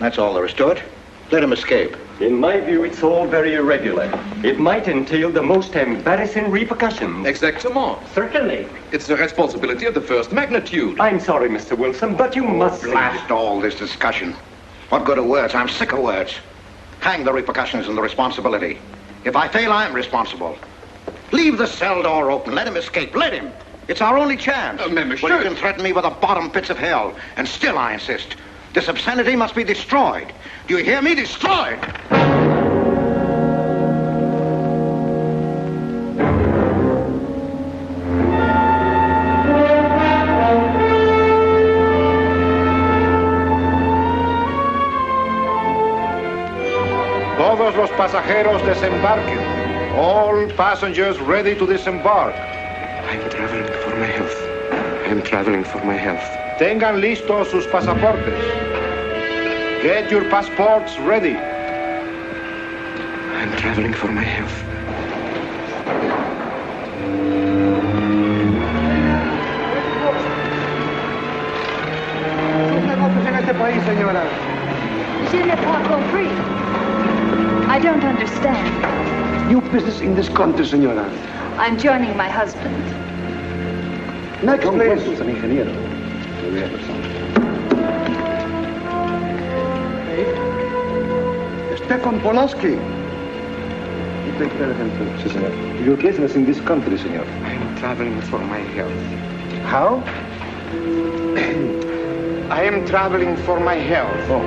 That's all there is to it. Let him escape. In my view, it's all very irregular. It might entail the most embarrassing repercussions. Exactement. Certainly. It's a responsibility of the first magnitude. I'm sorry, Mr. Wilson, but you must... Blast all this discussion. What good are words? I'm sick of words. Hang the repercussions and the responsibility. If I fail, I'm responsible. Leave the cell door open. Let him escape. Let him. It's our only chance. Monsieur. Well, you can threaten me with the bottom pits of hell, and still I insist. This obscenity must be destroyed. Do you hear me? Destroyed! Todos los pasajeros desembarquen. All passengers ready to disembark. I'm traveling for my health. I'm traveling for my health. Tengan listos sus pasaportes. Get your passports ready. I'm traveling for my health. Je n'ai pas compris. I don't understand. New business in this country, senora. I'm joining my husband. Next, please. An ingeniero. Stefan Polaski. You take care of him, too. Si, senor. Your business in this country, senor. I'm traveling for my health. How? I am traveling for my health. Oh.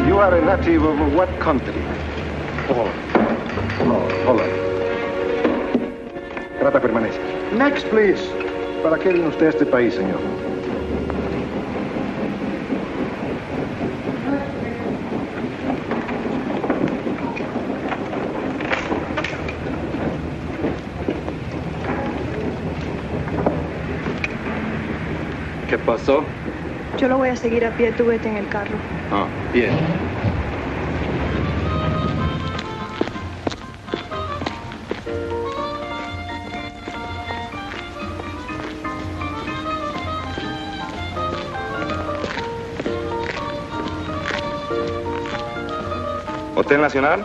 You are a native of what country? Poland. No, Holland. Trata permanecer. Next, please. ¿Para qué vino usted a este país, señor? ¿Qué pasó? Yo lo voy a seguir a pie, tú vete en el carro. Ah, bien. Hotel Nacional,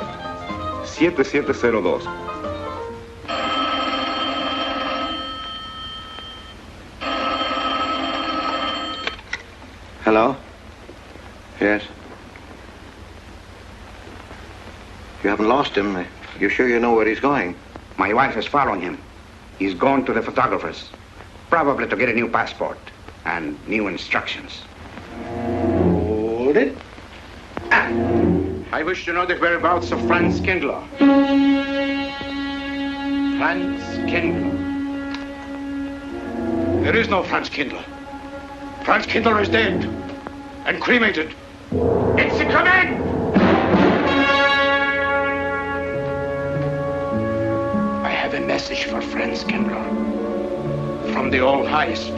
7702. Hello? Yes? You haven't lost him. You sure you know where he's going? My wife is following him. He's gone to the photographer's, probably to get a new passport and new instructions. Hold it. I wish to know the whereabouts of Franz Kindler. Franz Kindler. There is no Franz Kindler. Franz Kindler is dead and cremated. It's a command! I have a message for Franz Kindler from the All-Highest.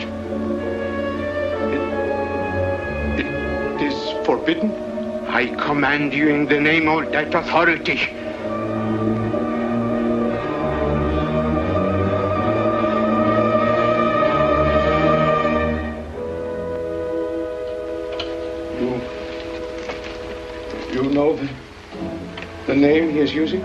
It is forbidden. I command you in the name of that authority. You know the name he is using?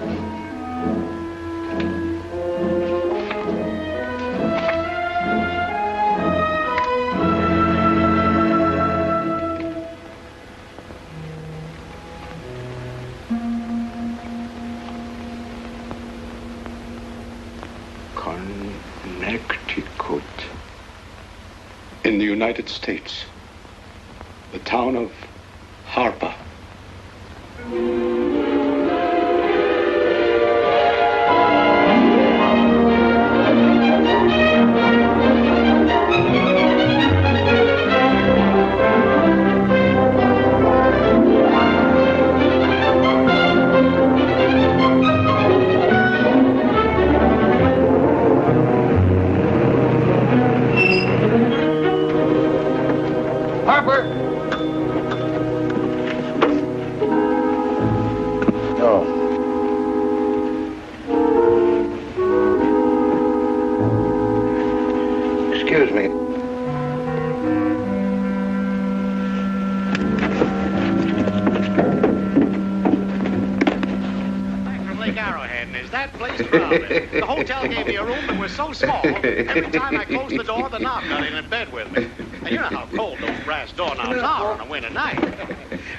Connecticut. In the United States. The town of Harper. like Arrowhead, and is that place crowded? The hotel gave me a room that was so small, every time I closed the door, the knob got in bed with me. And you know how cold those brass doorknobs are on a winter night.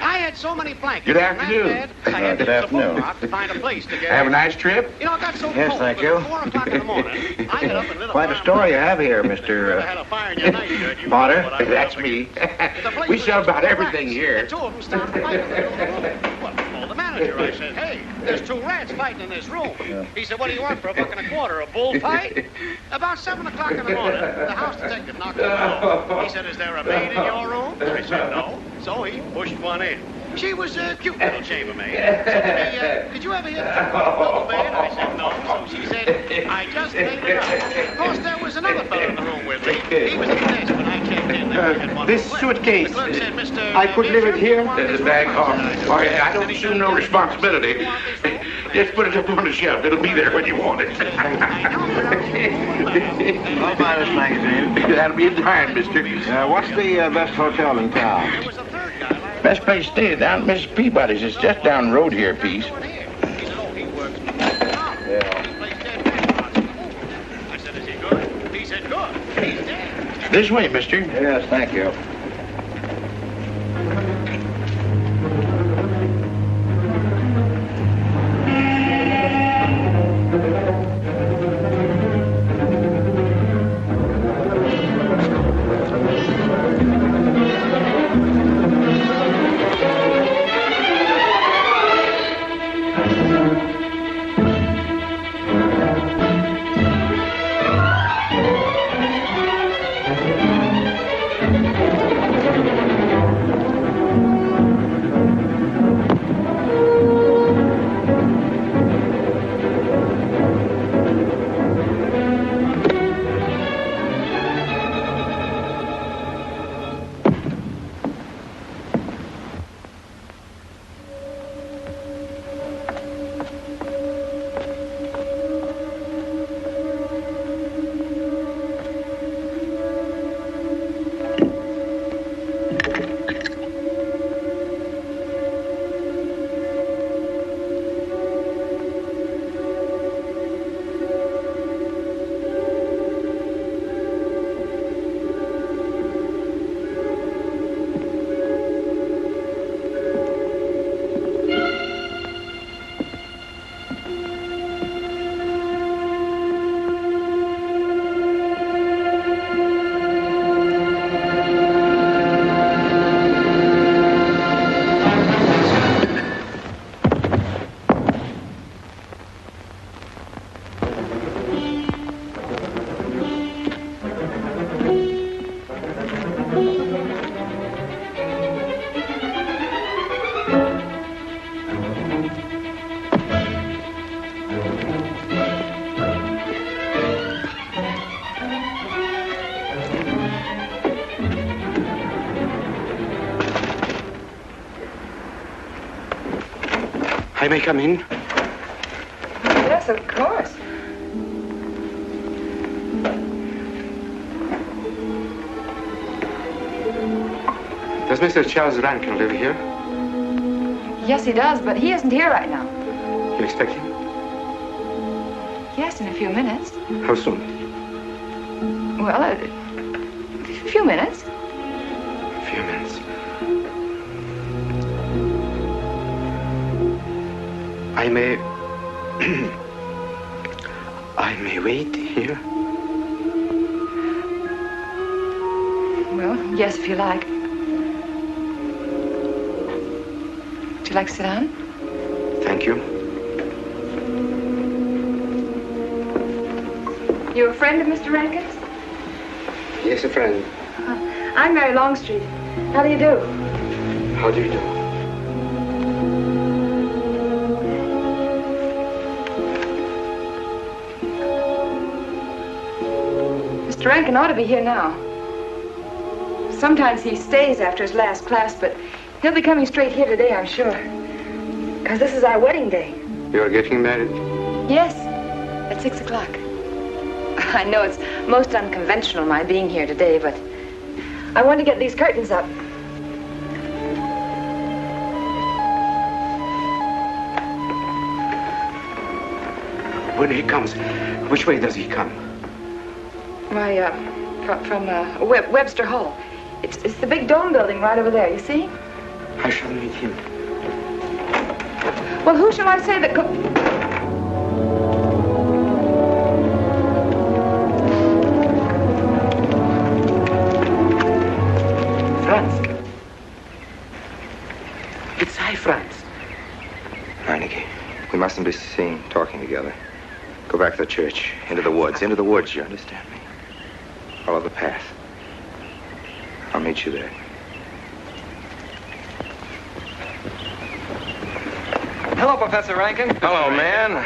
I had so many blankets. Good afternoon. On that bed, I had to use the phone off to find a place to get Have a in. nice trip? You know, I got so Yes, cold. thank But you. at 4 o'clock in the morning, I got up and lit a Quite a fire. story you have here, You Mr. had a fire in your nightshirt. You Potter. know what I That's was me. The place We was sell just about full of everything rats. here. And 2 of them stopped fighting in the middle of the room. Well, I told the manager, I said, hey, there's 2 rats fighting in this room. He said, what do you want for $1.25? A bullfight? About 7 o'clock in the morning, the house detective knocked on the door. He said, is there a maid in your room? I said, no. So he pushed one in. She was a cute little chambermaid. Said to me, did you ever hear the double bed? I said, no. So she said, I just made it up. Of course, there was another fellow in the room with me. He was at the desk when I checked in. There we had one This flip. suitcase, The clerk said, Mr. I could leave it here? There's a bag off. Oh, yeah, I don't assume no responsibility. Just put it up on the shelf. It'll be there when you want it. I'll buy this magazine. That'll be in time, mister. What's the best hotel in town? There was a third guy. Best place to stay down at Mrs. Peabody's. It's just down the road here a piece. He said, oh, he works for yeah. He plays dead restaurants in the movie. I said, is he good? He said, good. He's dead. This way, mister. Yes, thank you. I may come in? Yes, of course. Does Mr. Charles Rankin live here? Yes, he does, but he isn't here right now. You expect him? Yes, in a few minutes. How soon? Well, a few minutes. A few minutes. I may... I may wait here? Well, yes, if you like. Would you like to sit down? Thank you. You a friend of Mr. Rankin's? Yes, a friend. I'm Mary Longstreet. How do you do? How do you do? Mr. Rankin ought to be here now. Sometimes he stays after his last class, but he'll be coming straight here today, I'm sure. Because this is our wedding day. You're getting married? Yes, at 6 o'clock. I know it's most unconventional, my being here today, but I want to get these curtains up. When he comes, which way does he come? Why, from Webster Hall. It's the big dome building right over there, you see? I shall meet him. Well, who shall I say that Franz. It's I, Franz. Heineke, we mustn't be seen talking together. Go back to the church, into the woods, you understand me? Follow the path. I'll meet you there. Hello, Professor Rankin. Hello, man.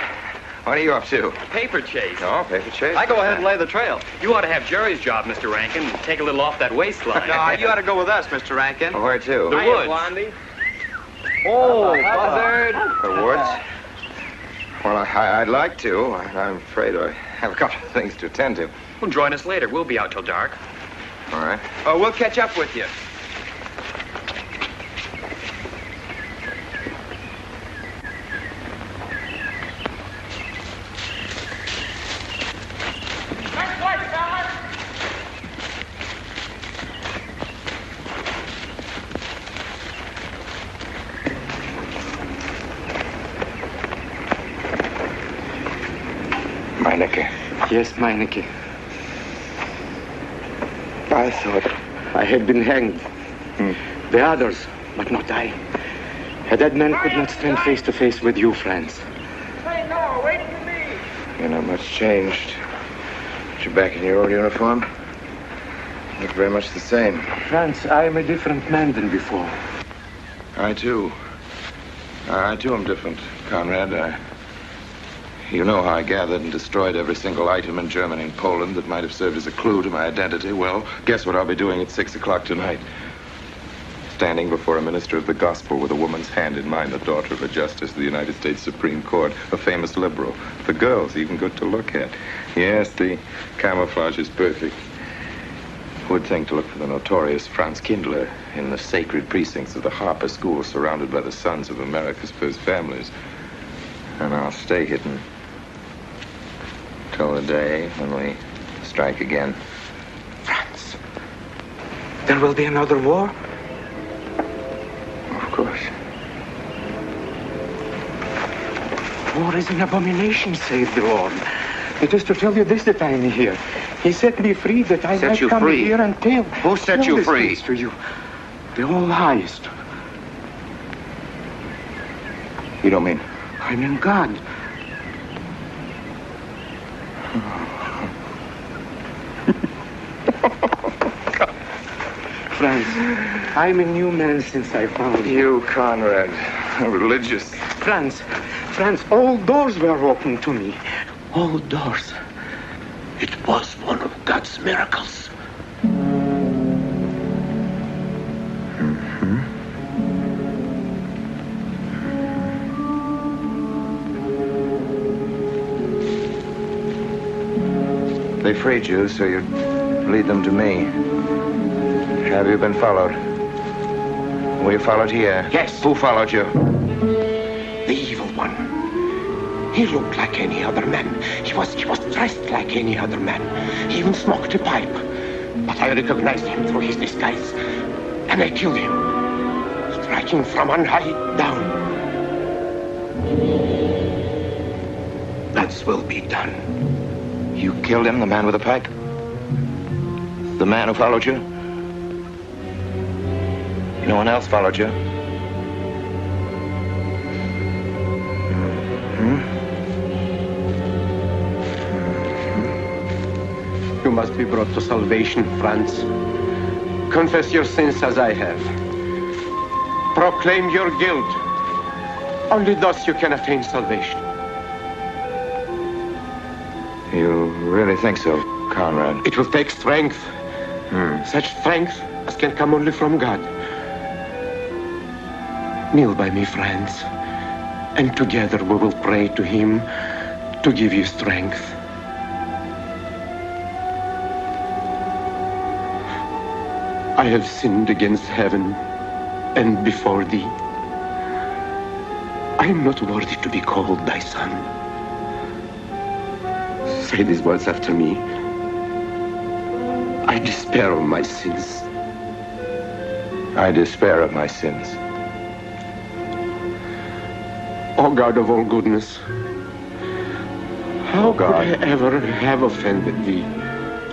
What are you up to? Paper chase. Oh, paper chase? I go ahead and lay the trail. You ought to have Jerry's job, Mr. Rankin. Take a little off that waistline. No, you ought to go with us, Mr. Rankin. Well, where to? The woods. Blondie. Oh, buzzard. The woods? Well, I'd like to. I'm afraid I have a couple of things to attend to. Well, join us later. We'll be out till dark. All right. Oh, we'll catch up with you. Meineke. Yes, Meineke. I thought I had been hanged. The others, but not I. A dead man could not stand face to face with you, Franz. Hey, no, wait for me. You're not much changed. But you're back in your old uniform. Look very much the same. Franz, I am a different man than before. I, too. I, too, am different, Conrad. You know how I gathered and destroyed every single item in Germany and Poland that might have served as a clue to my identity. Well, guess what I'll be doing at 6 o'clock tonight? Standing before a minister of the gospel with a woman's hand in mine, the daughter of a justice of the United States Supreme Court, a famous liberal. The girl's even good to look at. Yes, the camouflage is perfect. Who would think to look for the notorious Franz Kindler in the sacred precincts of the Harper School, surrounded by the sons of America's first families? And I'll stay hidden till the day when we strike again. Franz, there will be another war? Of course. War is an abomination, saith the Lord. It is to tell you this that I am here. He set me free that I might come here and tell. Who set you free? To you, the all highest. You don't mean? I mean God. Franz, I'm a new man since I found you. You, Conrad, religious. Franz, all doors were open to me. All doors. It was one of God's miracles. They freed you, so you'd lead them to me. Have you been followed? Were you followed here? Yes. Who followed you? The evil one. He looked like any other man. He was dressed like any other man. He even smoked a pipe. But I recognized him through his disguise. And I killed him, striking from on high down. God's will be done. You killed him, the man with the pipe? The man who followed you? No one else followed you? You must be brought to salvation, Franz. Confess your sins as I have. Proclaim your guilt. Only thus you can attain salvation. You really think so, Conrad? It will take strength. Such strength as can come only from God. Kneel by me, Franz, and together we will pray to him to give you strength. I have sinned against heaven and before thee. I am not worthy to be called thy son. say these words after me. I despair of my sins. I despair of my sins. O God of all goodness, how could I ever have offended thee?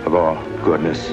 Of all goodness.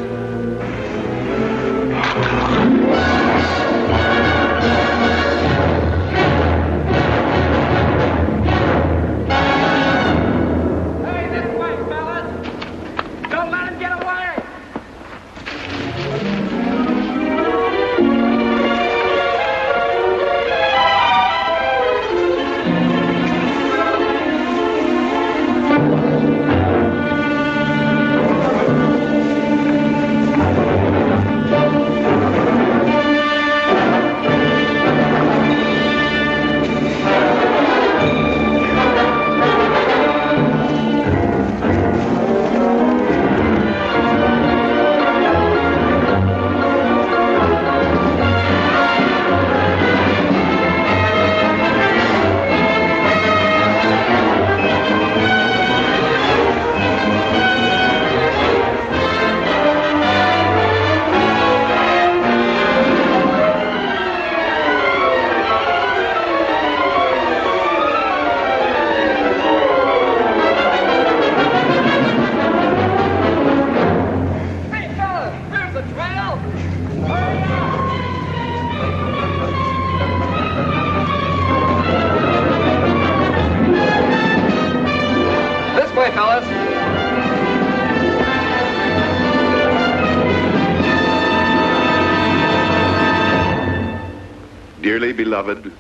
Dearly beloved,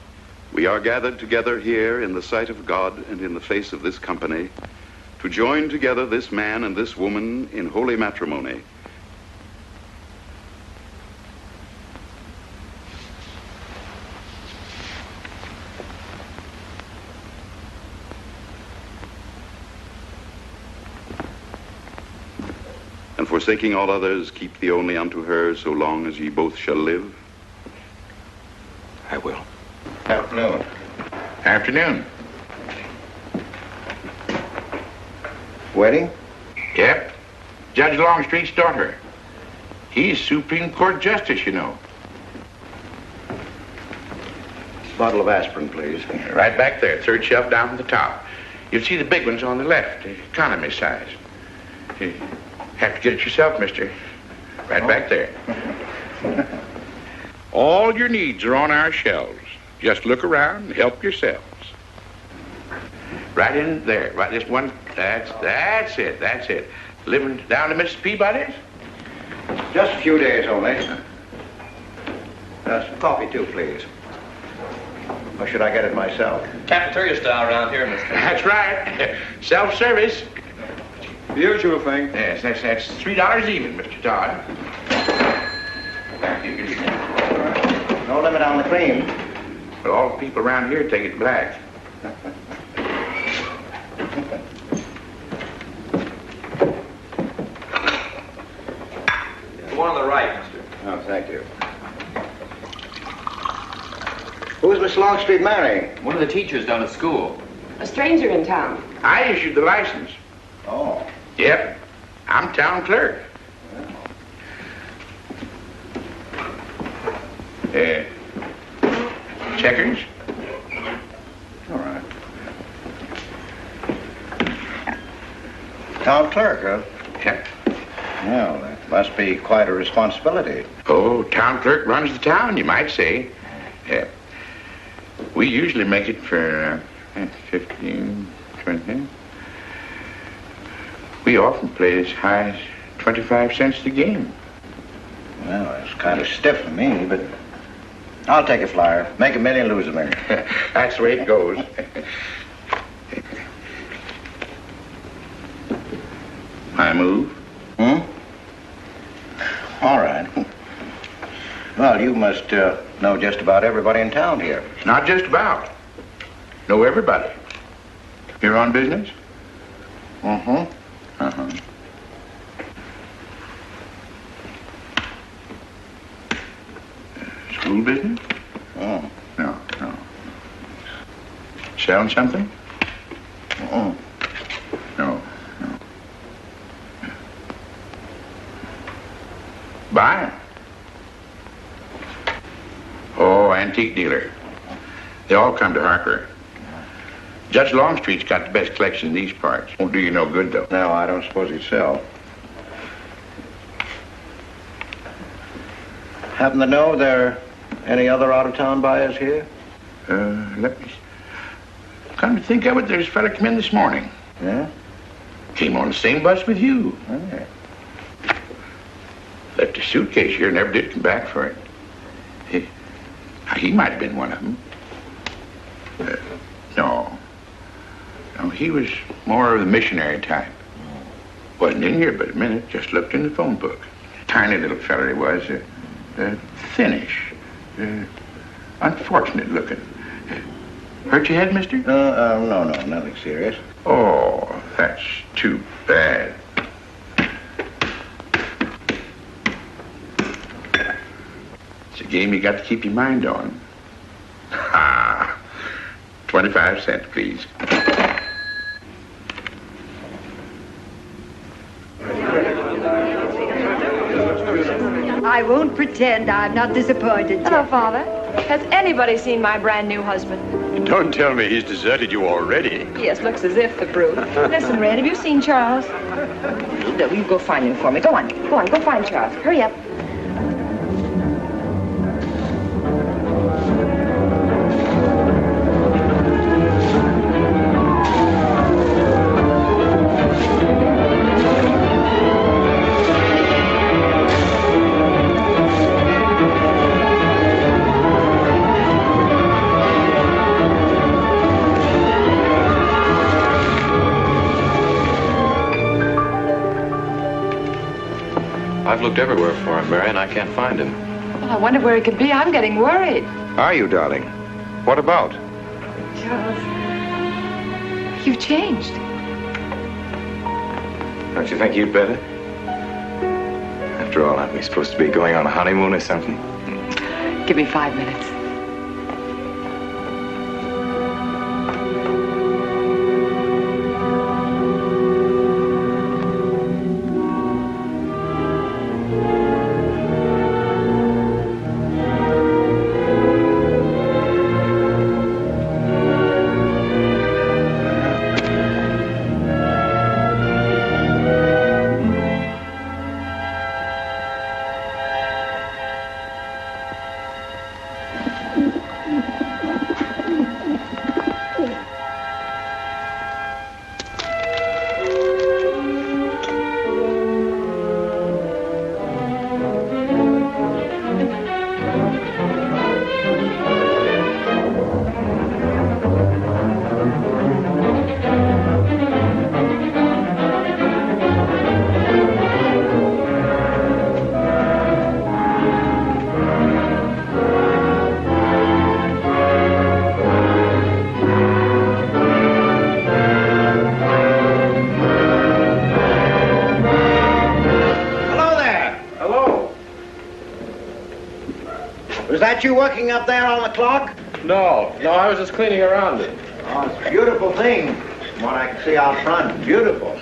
we are gathered together here in the sight of God and in the face of this company to join together this man and this woman in holy matrimony. And forsaking all others, keep thee only unto her so long as ye both shall live. I will. Afternoon. Afternoon. Wedding? Yep. Judge Longstreet's daughter. He's Supreme Court Justice, you know. Bottle of aspirin, please. Right back there, third shelf down from the top. You'll see the big ones on the left, the economy size. You have to get it yourself, mister. Right back there. All your needs are on our shelves. Just look around and help yourselves. Right in there. Right this one. That's it. Living down to Mrs. Peabody's? Just a few days only. Some coffee, too, please. Or should I get it myself? Cafeteria style around here, mister. That's right. Self-service. The usual thing. Yes, that's $3 even, Mr. Todd. Thank you. Good evening. No limit on the cream. Well, all the people around here take it black. The one on the right, mister. Oh, thank you. Who's Miss Longstreet marrying? One of the teachers down at school. A stranger in town. I issued the license. Oh. Yep. I'm town clerk. Checkers? All right. Town clerk, huh? Yep. Well, that must be quite a responsibility. Oh, town clerk runs the town, you might say. Yeah. We usually make it for 15, 20. We often play as high as 25 cents a game. Well, it's kind of stiff for me, but I'll take a flyer. Make $1 million, lose $1 million. That's the way it goes. I move. All right. Well, you must know just about everybody in town here. Not just about. Know everybody. Here on business? Mm-hmm. Uh-huh. School business? Oh. No. Selling something? Mm-mm. No. Buy 'em. Oh, antique dealer. They all come to Harper. Judge Longstreet's got the best collection in these parts. Won't do you no good, though. No, I don't suppose he'd sell. Happen to know there are any other out-of-town buyers here? Let me... Come to think of it, there's a fella come in this morning. Yeah? Came on the same bus with you. Okay. Left a suitcase here, never did come back for it. He might have been one of them. No. No, he was more of the missionary type. Wasn't in here but a minute, just looked in the phone book. Tiny little fella he was, thinnish, unfortunate looking. Hurt your head, mister? No, nothing serious. Oh, that's too bad. It's a game you got to keep your mind on. Ha! 25 cents, please. I won't pretend I'm not disappointed. Hello, Father. Has anybody seen my brand new husband? Don't tell me he's deserted you already. Yes, looks as if, the brute. Listen, Red, have you seen Charles? You go find him for me. Go on, go find Charles. Hurry up. I've looked everywhere for him, Mary, and I can't find him. Well, I wonder where he could be. I'm getting worried. Are you, darling? What about? Charles, you've changed. Don't you think you'd better? After all, aren't we supposed to be going on a honeymoon or something? Give me 5 minutes. You working up there on the clock? No, I was just cleaning around it. Oh, it's a beautiful thing. From what I can see out front, beautiful.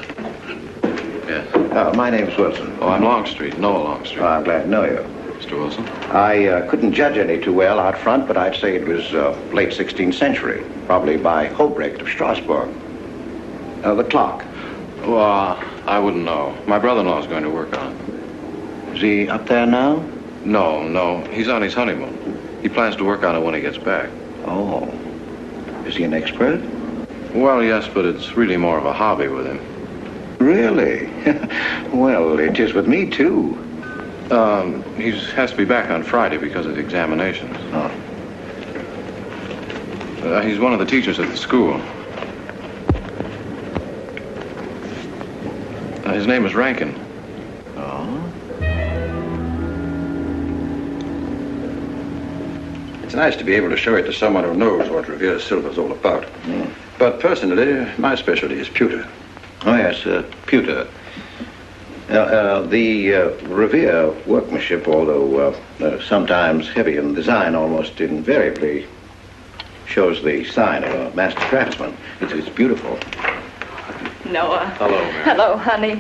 Yes. My name's Wilson. Oh, I'm Longstreet, Noah Longstreet. Oh, I'm glad to know you. Mr. Wilson? I couldn't judge any too well out front, but I'd say it was late 16th century, probably by Hobrecht of Strasbourg. The clock. Well, I wouldn't know. My brother-in-law's going to work on it. Is he up there now? No. He's on his honeymoon. He plans to work on it when he gets back. Oh. Is he an expert? Well, yes, but it's really more of a hobby with him. Really? Well, it is with me, too. He has to be back on Friday because of examinations. Oh. He's one of the teachers at the school. His name is Rankin. It's nice to be able to show it to someone who knows what Revere Silver's all about. Mm. But personally, my specialty is pewter. Oh, yes, pewter. The Revere workmanship, although sometimes heavy in design, almost invariably shows the sign of a master craftsman. It's beautiful. Noah. Hello, Mary. Hello, honey.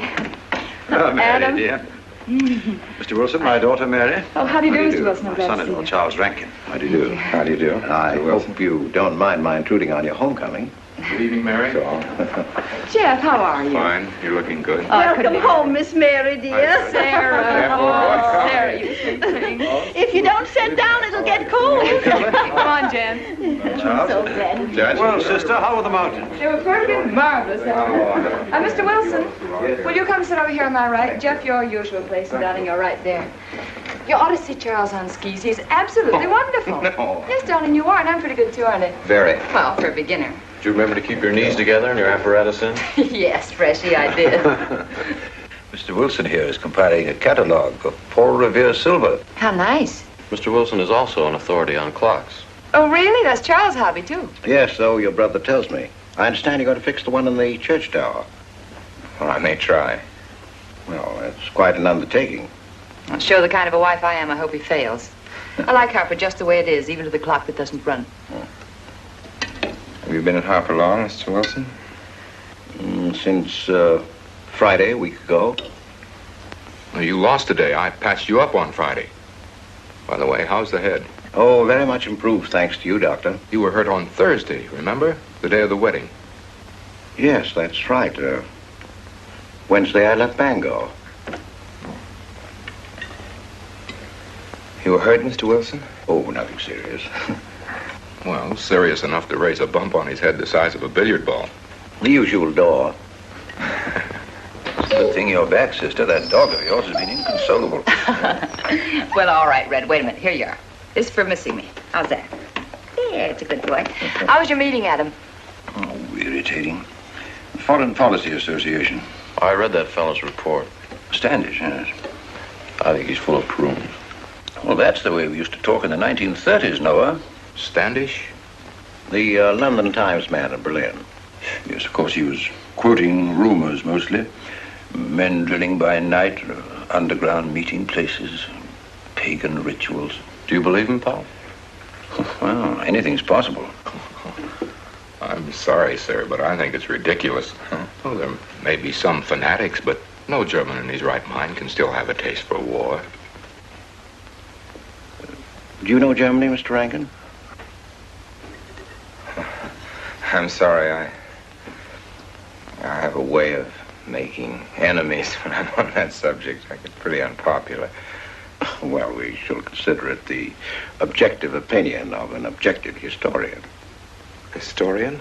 Hello, Mary, Adam. dear. Mr. Wilson, my daughter Mary. Oh, how do you do, Mr. Wilson? I'm My glad to see son-in-law, you. Charles Rankin. How do you do? How do you do? I hope you don't mind my intruding on your homecoming. Good evening, Mary. Jeff, how are you? Fine. You're looking good. Welcome home, Miss Mary, dear. Sarah. Oh, Sarah, you sweet thing. If you don't sit down, it'll get cold. Come on, Jen. Charles? So glad. Well, sister, how were the mountains? They were perfectly marvelous. Mr. Wilson, will you come sit over here on my right? Jeff, your usual place, and darling, you're right there. You ought to see Charles on skis. He's absolutely wonderful. No. Yes, darling, you are, and I'm pretty good too, aren't I? Very. Well, for a beginner. Do you remember to keep your knees together and your apparatus in? Yes, Freshy, I did. Mr. Wilson here is compiling a catalogue of Paul Revere's silver. How nice. Mr. Wilson is also an authority on clocks. Oh, really? That's Charles' hobby, too. Yes, so your brother tells me. I understand you're going to fix the one in the church tower. Well, I may try. Well, that's quite an undertaking. I'll show the kind of a wife I am. I hope he fails. I like Harper just the way it is, even to the clock that doesn't run. Have you been at Harper long, Mr. Wilson? Since Friday, a week ago. Well, you lost today. I patched you up on Friday. By the way, how's the head? Oh, very much improved, thanks to you, Doctor. You were hurt on Thursday, remember? The day of the wedding. Yes, that's right. Wednesday, I left Bangor. You were hurt, Mr. Wilson? Oh, nothing serious. Well, serious enough to raise a bump on his head the size of a billiard ball. The usual door. Good thing you're back, sister. That dog of yours has been inconsolable. Well, all right, Red. Wait a minute. Here you are. This is for missing me. How's that? Yeah, it's a good boy. How was your meeting, Adam? Oh, irritating. Foreign Policy Association. I read that fellow's report. Standish, yes. I think he's full of prunes. Well, that's the way we used to talk in the 1930s, Noah. Standish? The London Times man in Berlin. Yes, of course, he was quoting rumors mostly. Men drilling by night, underground meeting places, pagan rituals. Do you believe him, Paul? Well, anything's possible. I'm sorry, sir, but I think it's ridiculous. Oh, there may be some fanatics, but no German in his right mind can still have a taste for war. Do you know Germany, Mr. Rankin? I'm sorry, I have a way of making enemies when I'm on that subject. I get pretty unpopular. Well, we shall consider it the objective opinion of an objective historian. Historian?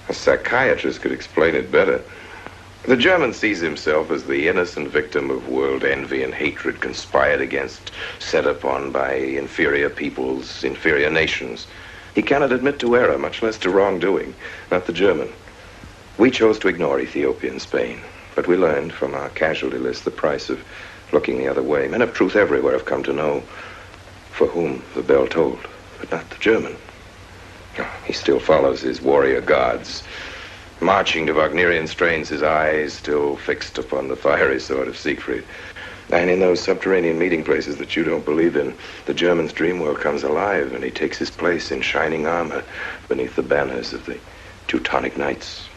A psychiatrist could explain it better. The German sees himself as the innocent victim of world envy and hatred conspired against, set upon by inferior peoples, inferior nations. He cannot admit to error, much less to wrongdoing, not the German. We chose to ignore Ethiopia and Spain, but we learned from our casualty list the price of looking the other way. Men of truth everywhere have come to know for whom the bell tolled, but not the German. He still follows his warrior gods, marching to Wagnerian strains, his eyes still fixed upon the fiery sword of Siegfried. And in those subterranean meeting places that you don't believe in, the German's dream world comes alive, and he takes his place in shining armor beneath the banners of the Teutonic Knights.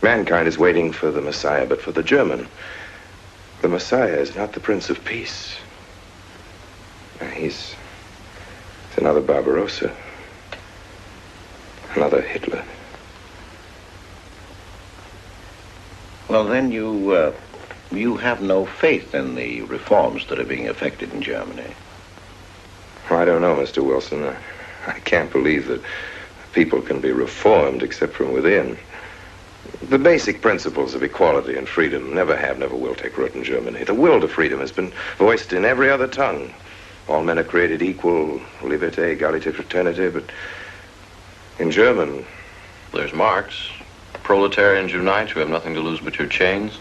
Mankind is waiting for the Messiah, but for the German, the Messiah is not the Prince of Peace. He's another Barbarossa, another Hitler. Well, then you have no faith in the reforms that are being effected in Germany. I don't know, Mr. Wilson. I can't believe that people can be reformed except from within. The basic principles of equality and freedom never have, never will take root in Germany. The will to freedom has been voiced in every other tongue. All men are created equal, liberté, égalité, fraternité, but in German... There's Marx. Proletarians unite, you have nothing to lose but your chains.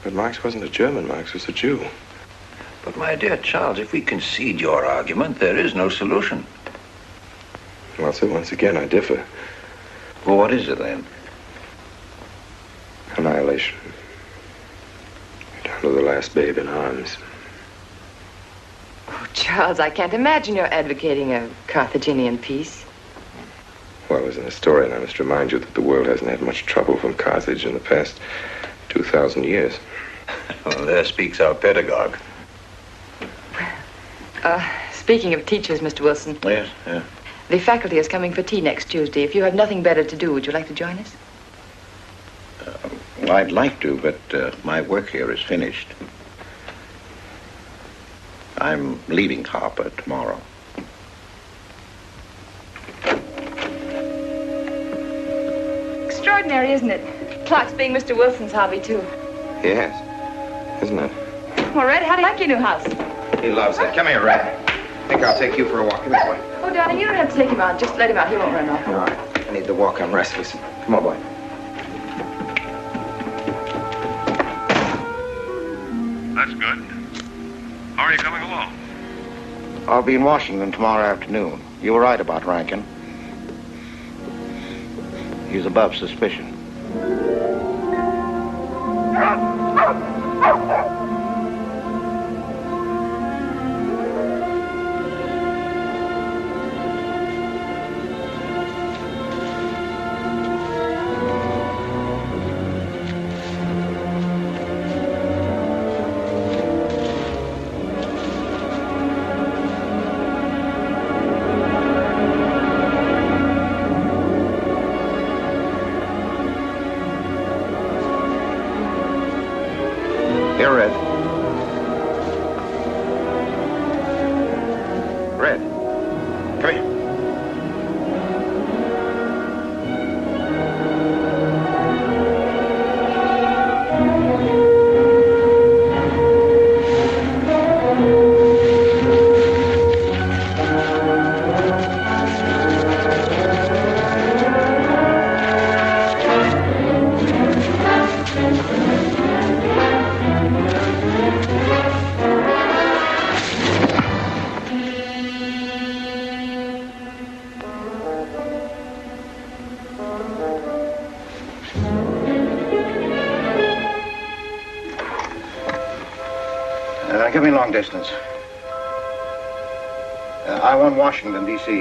But Marx wasn't a German, Marx was a Jew. But my dear Charles, if we concede your argument, there is no solution. Well, sir, once again, I differ. Well, what is it then? Annihilation. Down to the last babe in arms. Oh, Charles, I can't imagine you're advocating a Carthaginian peace. Well, as an historian, I must remind you that the world hasn't had much trouble from Carthage in the past 2,000 years. Well, there speaks our pedagogue. Speaking of teachers, Mr. Wilson. Yes, yeah. The faculty is coming for tea next Tuesday. If you have nothing better to do, would you like to join us? Well, I'd like to, but my work here is finished. I'm leaving Harper tomorrow. Extraordinary, isn't it? Clocks being Mr. Wilson's hobby, too. Yes, isn't it? Well, Red, how do you like your new house? He loves it. Come here, Red. I think I'll take you for a walk. Come here, boy. Oh, darling, you don't have to take him out. Just let him out. He won't run off. All right. I need the walk. I'm restless. Come on, boy. That's good. How are you coming along? I'll be in Washington tomorrow afternoon. You were right about Rankin. He's above suspicion. Here, Red. Red. Come here. Give me long distance. I want Washington, D.C.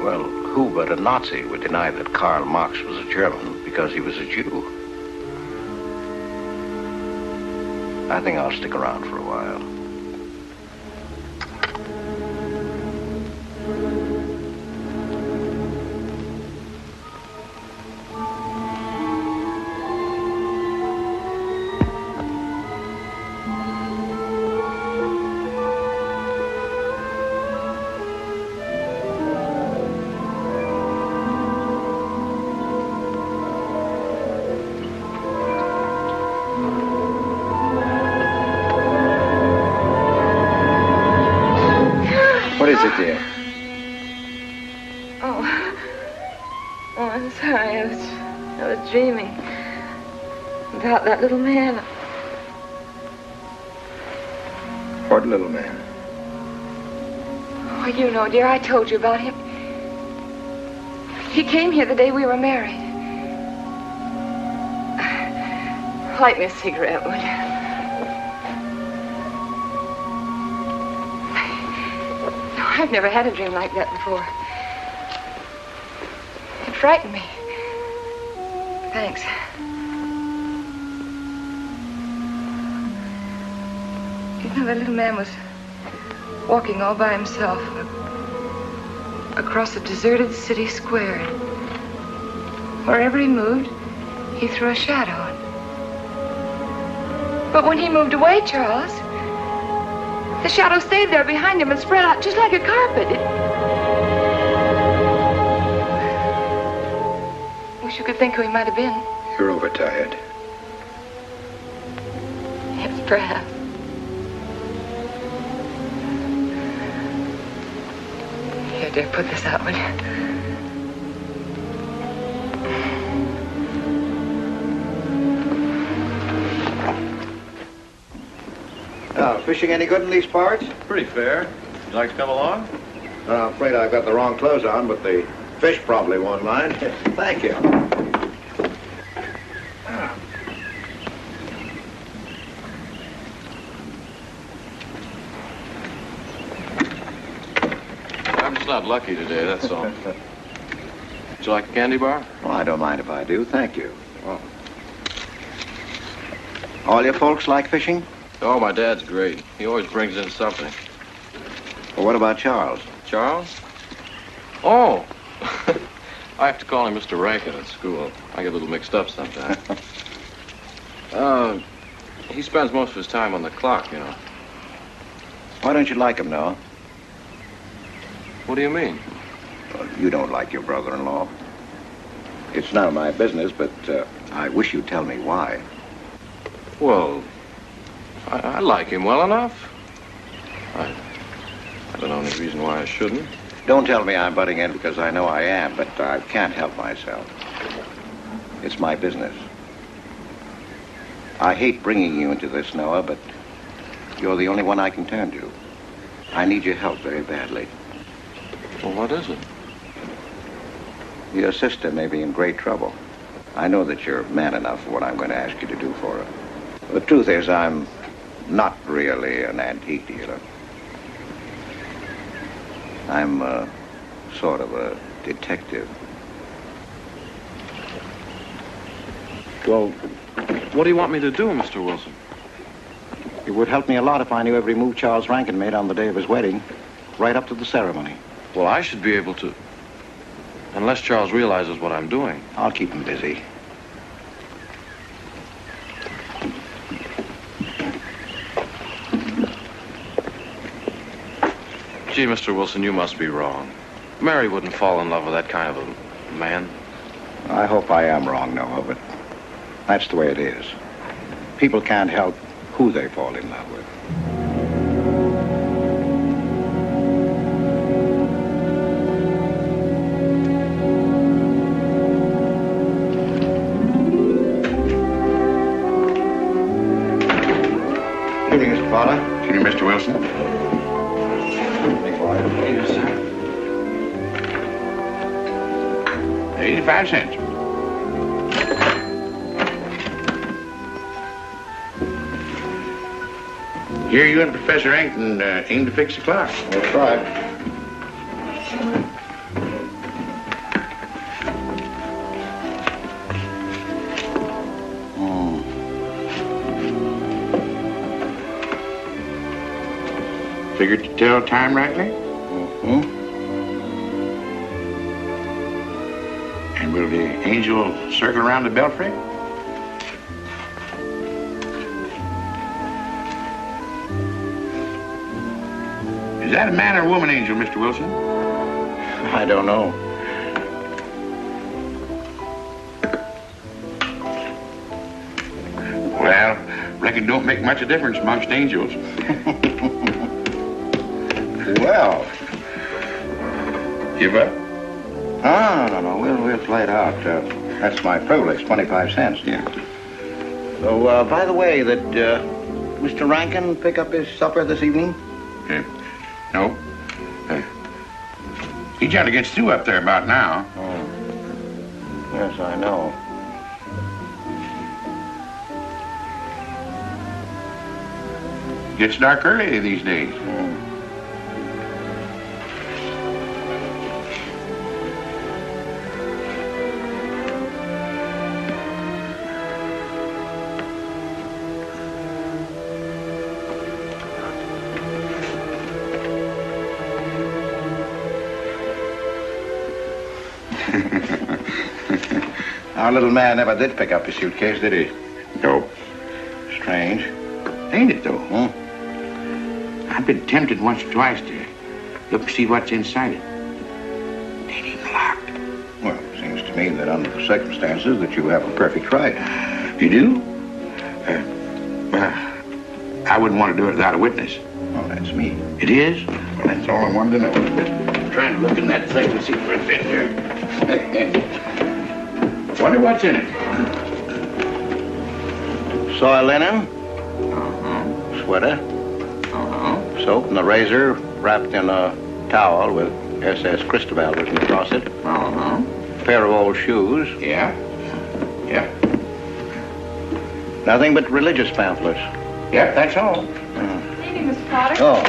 Well, who but a Nazi would deny that Karl Marx was a German because he was a Jew? I think I'll stick around for a while. What is it, dear? Oh, I'm sorry. I was dreaming about that little man. What little man? Oh, you know, dear, I told you about him. He came here the day we were married. Light me a cigarette, would you? I've never had a dream like that before. It frightened me. Thanks. You know, that little man was walking all by himself across a deserted city square. Wherever he moved, he threw a shadow. But when he moved away, Charles, the shadow stayed there behind him and spread out just like a carpet. Wish you could think who he might have been. You're overtired. Yes, perhaps. Here, dear, put this out, will you? Fishing any good in these parts? Pretty fair. You'd like to come along? I'm afraid I've got the wrong clothes on, but the fish probably won't mind. Thank you. lucky today, that's all. Would you like a candy bar? Well, I don't mind if I do. Thank you. Well, all your folks like fishing? Oh, my dad's great. He always brings in something. Well, what about Charles? Charles? Oh! I have to call him Mr. Rankin at school. I get a little mixed up sometimes. He spends most of his time on the clock, you know. Why don't you like him, Noah? What do you mean? Well, you don't like your brother-in-law. It's none of my business, but I wish you'd tell me why. Well, I like him well enough. I don't know any reason why I shouldn't. Don't tell me I'm butting in because I know I am, but I can't help myself. It's my business. I hate bringing you into this, Noah, but you're the only one I can turn to. I need your help very badly. Well, what is it? Your sister may be in great trouble. I know that you're man enough for what I'm going to ask you to do for her. The truth is, I'm not really an antique dealer. I'm sort of a detective. Well, what do you want me to do, Mr. Wilson? It would help me a lot if I knew every move Charles Rankin made on the day of his wedding, right up to the ceremony. Well, I should be able to. Unless Charles realizes what I'm doing. I'll keep him busy. Gee, Mr. Wilson, you must be wrong. Mary wouldn't fall in love with that kind of a man. I hope I am wrong, Noah, but that's the way it is. People can't help who they fall in love with. Good evening, Mr. Fowler. Good evening, Mr. Wilson. Yes, sir. 85 cents. Here you and Professor Ankton aim to fix the clock. That's right. Figured to tell time rightly? Mm-hmm. And will the angel circle around the belfry? Is that a man or a woman angel, Mr. Wilson? I don't know. Well, reckon it don't make much of a difference amongst angels. Well. Give up? No. We'll play it out. That's my privilege, 25 cents. Yeah. So, by the way, did Mr. Rankin pick up his supper this evening? No. He generally gets through up there about now. Oh. Yes, I know. Gets dark early these days. Our little man never did pick up his suitcase, did he? No. Strange. Ain't it, though? I've been tempted once or twice to look to see what's inside it. Ain't even locked. Well, it seems to me that under the circumstances that you have a perfect right. You do? I wouldn't want to do it without a witness. Oh, that's me. It is? Well, that's all I wanted to know. I'm trying to look in that thing to see what's in here. Wonder what's in it. Soil linen. Sweater. Soap and a razor wrapped in a towel with SS Cristobal written across it. A pair of old shoes. Yeah. Nothing but religious pamphlets. Yep, that's all. Good evening, Mr. Potter. Oh.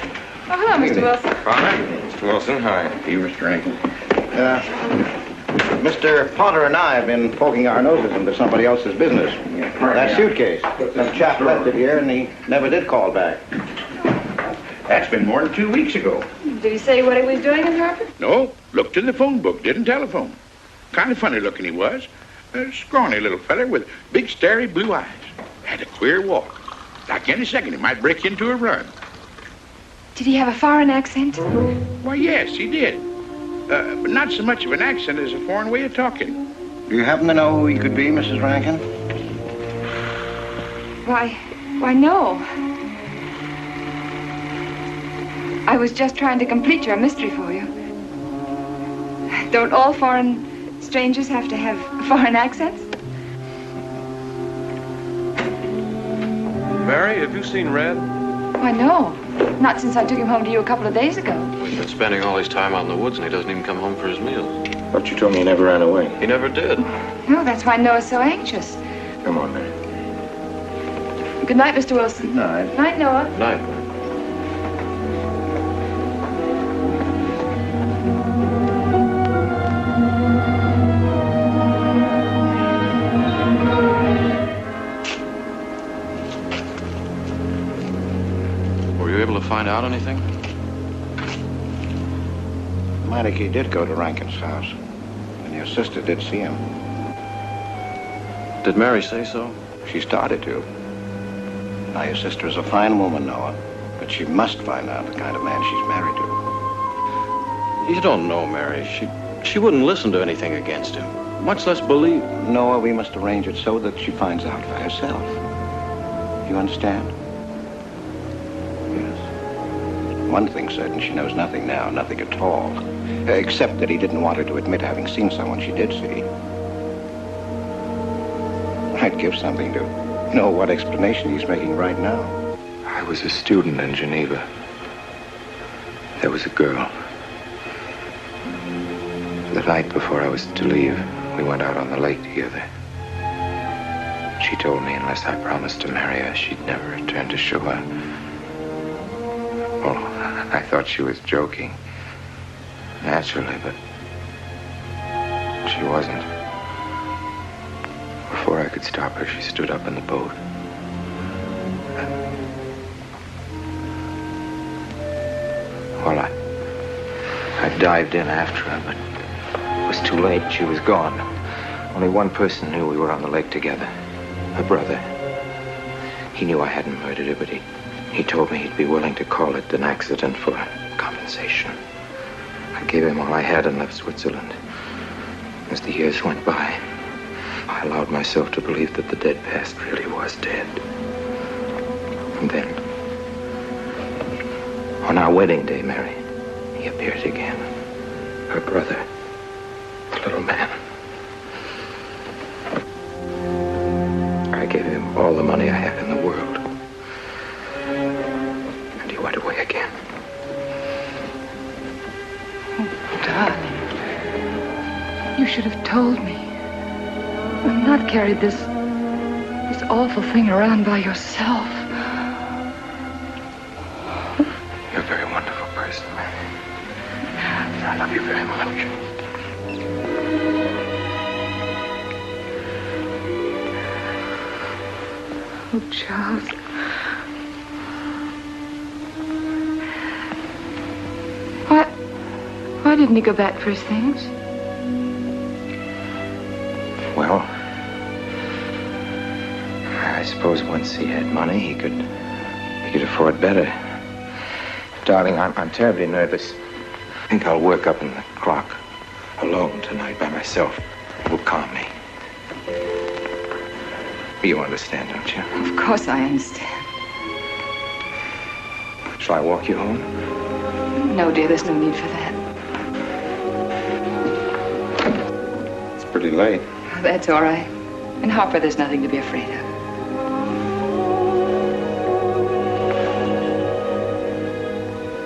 Oh, hello, Mr. Wilson. Father? Mr. Wilson, hi. You, Mr. Rankin. Mr. Potter and I have been poking our noses into somebody else's business. That suitcase. Some chap left it here, and he never did call back. That's been more than 2 weeks ago. Did he say what he was doing in Harper? No, looked in the phone book, didn't telephone. Kind of funny looking he was. A scrawny little feller with big, starry blue eyes. Had a queer walk. Like any second, he might break into a run. Did he have a foreign accent? Why, yes, he did. But not so much of an accent as a foreign way of talking. Do you happen to know who he could be, Mrs. Rankin? Why, no. I was just trying to complete your mystery for you. Don't all foreign strangers have to have foreign accents? Mary, have you seen Red? Why, no. Not since I took him home to you a couple of days ago. He's been spending all his time out in the woods, and he doesn't even come home for his meals. But you told me he never ran away. He never did. No, that's why Noah's so anxious. Come on, Mary. Good night, Mr. Wilson. Good night. Night, Noah. Night. Were you able to find out anything? Meineke did go to Rankin's house, and your sister did see him. Did Mary say so? She started to. Now, your sister is a fine woman, Noah, but she must find out the kind of man she's married to. You don't know Mary. She wouldn't listen to anything against him, much less believe. Noah, we must arrange it so that she finds out for herself. You understand? Yes. One thing's certain, she knows nothing now, nothing at all, except that he didn't want her to admit having seen someone she did see. I'd give something to know what explanation he's making right now. I was a student in Geneva. There was a girl. The night before I was to leave, we went out on the lake together. She told me unless I promised to marry her, she'd never return to shore. Well, I thought she was joking. Naturally, but she wasn't. Before I could stop her, she stood up in the boat. Well, I dived in after her, but it was too late. She was gone. Only one person knew we were on the lake together. Her brother. He knew I hadn't murdered her, but he told me he'd be willing to call it an accident for compensation. I gave him all I had and left Switzerland. As the years went by, I allowed myself to believe that the dead past really was dead. And then, on our wedding day, Mary, he appeared again. Her brother, the little man. I gave him all the money I had in the world. And he went away again. Oh, darling. You should have told me. And not carried this awful thing around by yourself. You're a very wonderful person, Mary. I love you very much. Oh, Charles. Why didn't he go back for his things? Well, I suppose once he had money, he could afford better. Darling, I'm terribly nervous. I think I'll work up in the clock alone tonight by myself. It will calm me. You understand, don't you? Of course I understand. Shall I walk you home? No, dear, there's no need for that. It's pretty late. That's all right. In Harper, there's nothing to be afraid of.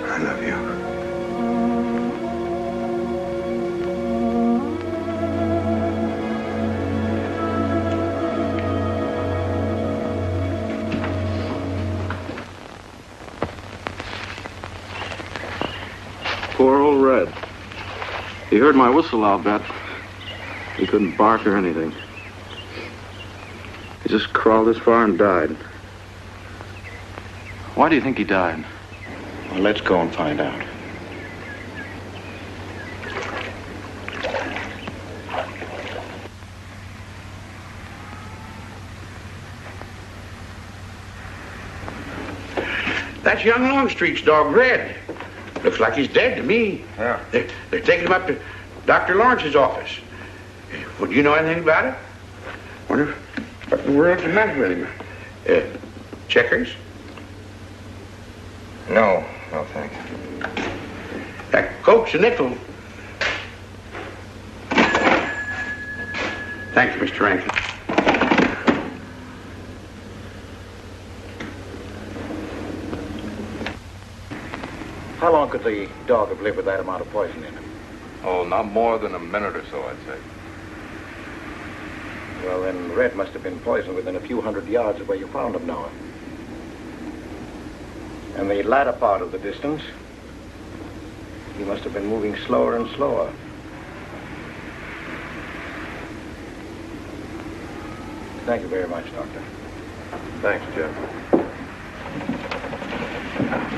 I love you. Poor old He heard my whistle, I'll bet. He couldn't bark or anything. He just crawled this far and died. Why do you think he died? Well, let's go and find out. That's young Longstreet's dog, Red. Looks like he's dead to me. Yeah. They're taking him up to Dr. Lawrence's office. Well, do you know anything about it? Wonder what in the world's the matter with him? Checkers? No, thanks. That Coke's a nickel. Thank you, Mr. Rankin. How long could the dog have lived with that amount of poison in him? Oh, not more than a minute or so, I'd say. Well, then Red must have been poisoned within a few hundred yards of where you found him, Noah. And the latter part of the distance, he must have been moving slower and slower. Thank you very much, Doctor. Thanks, Jeff.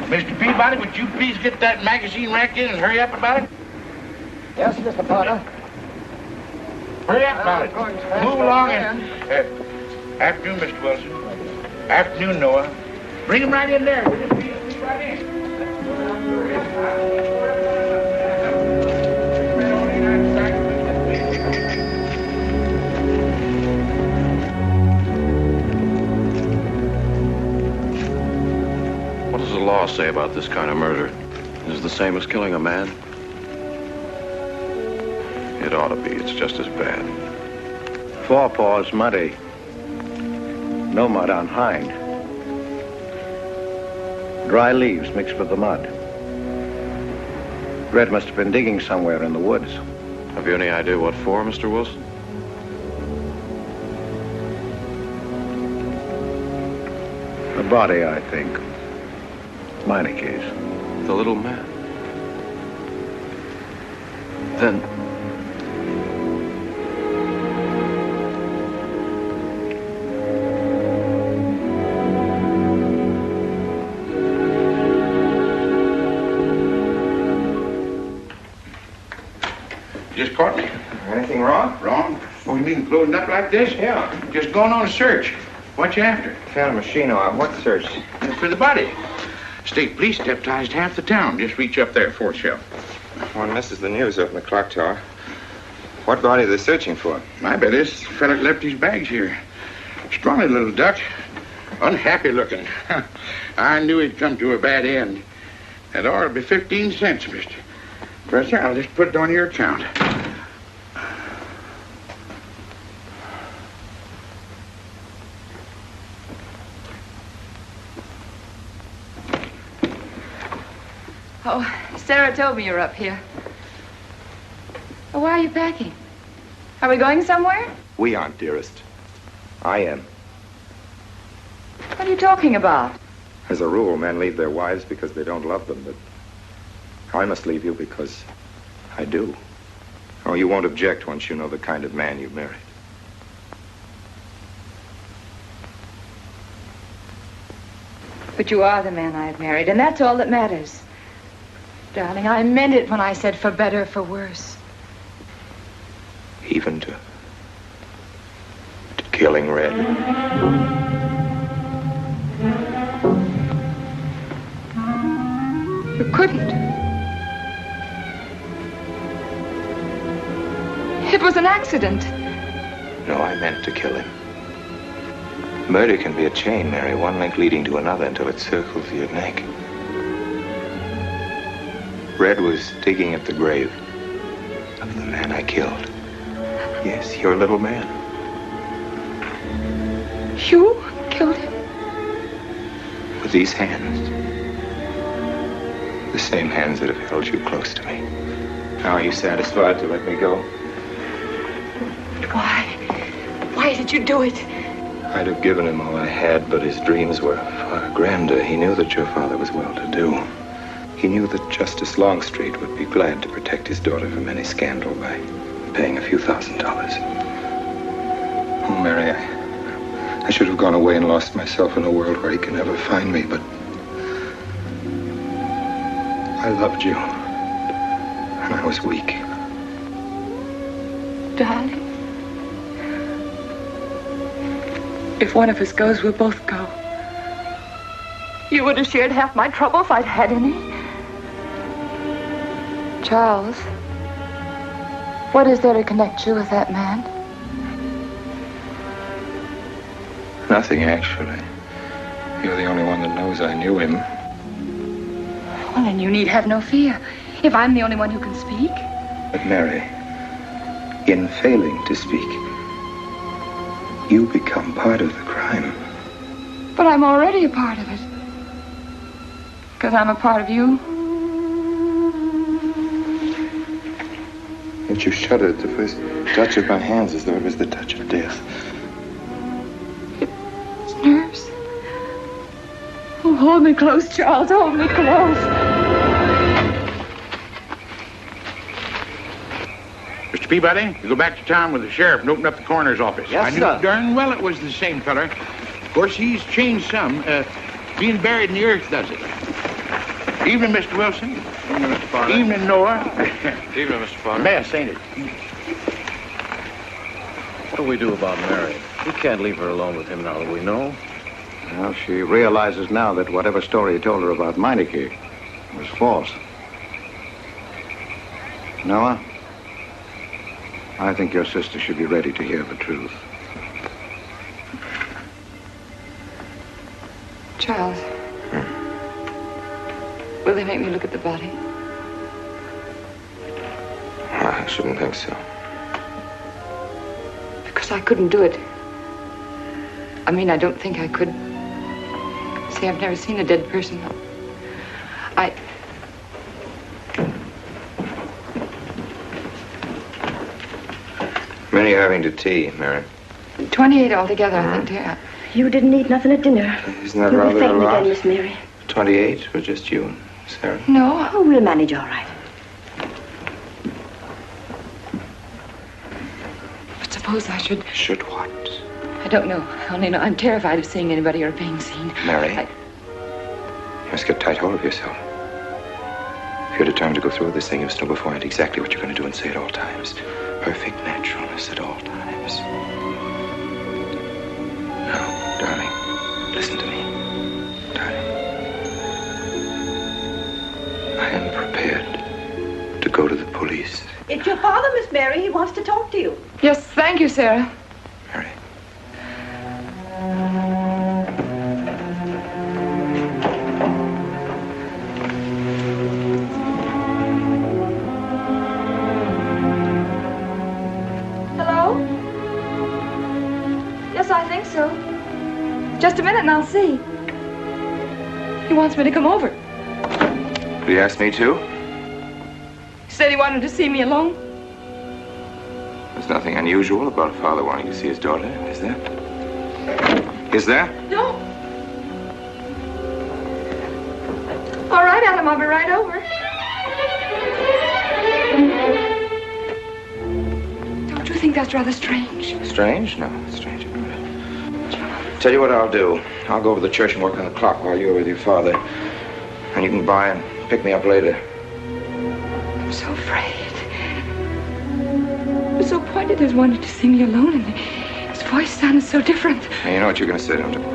Mr. Peabody, would you please get that magazine rack in and hurry up about it? Yes, Mr. Potter. Hurry up about it. Move along and... afternoon, Mr. Wilson. Afternoon, Noah. Bring him right in there. Will you please? Right in. What does the law say about this kind of murder? Is it the same as killing a man? It ought to be. It's just as bad. Forepaws muddy. No mud on hind. Dry leaves mixed with the mud. Red must have been digging somewhere in the woods. Have you any idea what for, Mr. Wilson? The body, I think. Minor case. The little man. Then... Just caught me. Anything wrong? Wrong? Oh, you mean closing up like this? Yeah. Just going on a search. What you after? Found a machine on what search? For the body. State police deputized half the town. Just reach up there, fourth shelf. One misses the news up in the clock tower. What body are they searching for? I bet this fella left his bags here. Scrawny little duck. Unhappy looking. I knew he'd come to a bad end. That ought to be 15 cents, mister. Professor, I'll just put it on your account. Oh, Sarah told me you're up here. Oh, why are you packing? Are we going somewhere? We aren't, dearest. I am. What are you talking about? As a rule, men leave their wives because they don't love them, but I must leave you because I do. Oh, you won't object once you know the kind of man you've married. But you are the man I have married, and that's all that matters. Darling, I meant it when I said for better or for worse. Even to killing Red. You couldn't. It was an accident. No, I meant to kill him. Murder can be a chain, Mary, one link leading to another until it circles your neck. Red was digging at the grave of the man I killed. Yes, your little man. You killed him? With these hands. The same hands that have held you close to me. Now are you satisfied to let me go? Why? Why did you do it? I'd have given him all I had, but his dreams were far grander. He knew that your father was well-to-do. He knew that Justice Longstreet would be glad to protect his daughter from any scandal by paying a few $1,000s. Oh, Mary, I should have gone away and lost myself in a world where he can never find me, but I loved you, and I was weak. Darling, if one of us goes, we'll both go. You would have shared half my trouble if I'd had any. Charles, what is there to connect you with that man? Nothing, actually. You're the only one that knows I knew him. Well, then you need have no fear. If I'm the only one who can speak. But Mary, in failing to speak, you become part of the crime. But I'm already a part of it. Because I'm a part of you. Yet you shuddered at the first touch of my hands as though it was the touch of death. It's nerves. Oh, hold me close, Charles. Hold me close. Mr. Peabody, you go back to town with the sheriff and open up the coroner's office. Yes, I knew sir. darn well it was the same feller. Of course, he's changed some. Being buried in the earth does it. Evening, Mr. Wilson. Evening, Mr. Farley. Evening, Noah. Evening, Mr. Farley. Mess, ain't it? What do we do about Mary? We can't leave her alone with him now that we know. Well, she realizes now that whatever story he told her about Meineke was false. Noah, I think your sister should be ready to hear the truth. Charles. Will they make me look at the body? I shouldn't think so. Because I couldn't do it. I mean, I don't think I could. See, I've never seen a dead person. Many are having to tea, Mary. 28 altogether, I think, dear. You didn't eat nothing at dinner. Isn't that You'll be rather a fainting lot? again, Miss Mary. 28 for just you and Sarah? No. Oh, we'll manage all right. But suppose I should... Should what? I don't know. I only know I'm terrified of seeing anybody or being seen. Mary, you must get tight hold of yourself. If you're determined to go through with this thing, you must know beforehand exactly what you're going to do and say at all times. Perfect naturalness at all times. Now, darling, listen to me. Darling. I am prepared to go to the police. It's your father, Miss Mary. He wants to talk to you. Yes, thank you, Sarah. Mary. Hello? Yes, I think so. Just a minute and I'll see. He wants me to come over. Did he ask me to? He said he wanted to see me alone. There's nothing unusual about a father wanting to see his daughter, is there? Is there? No. All right, Adam, I'll be right over. Don't you think that's rather strange? Strange? No, it's strange about it. Tell you what I'll do. I'll go over to the church and work on the clock while you're with your father. And you can by and pick me up later. I'm so afraid. He was so pointed as wanted to see me alone, and his voice sounded so different. Now, you know what you're going to say, don't you?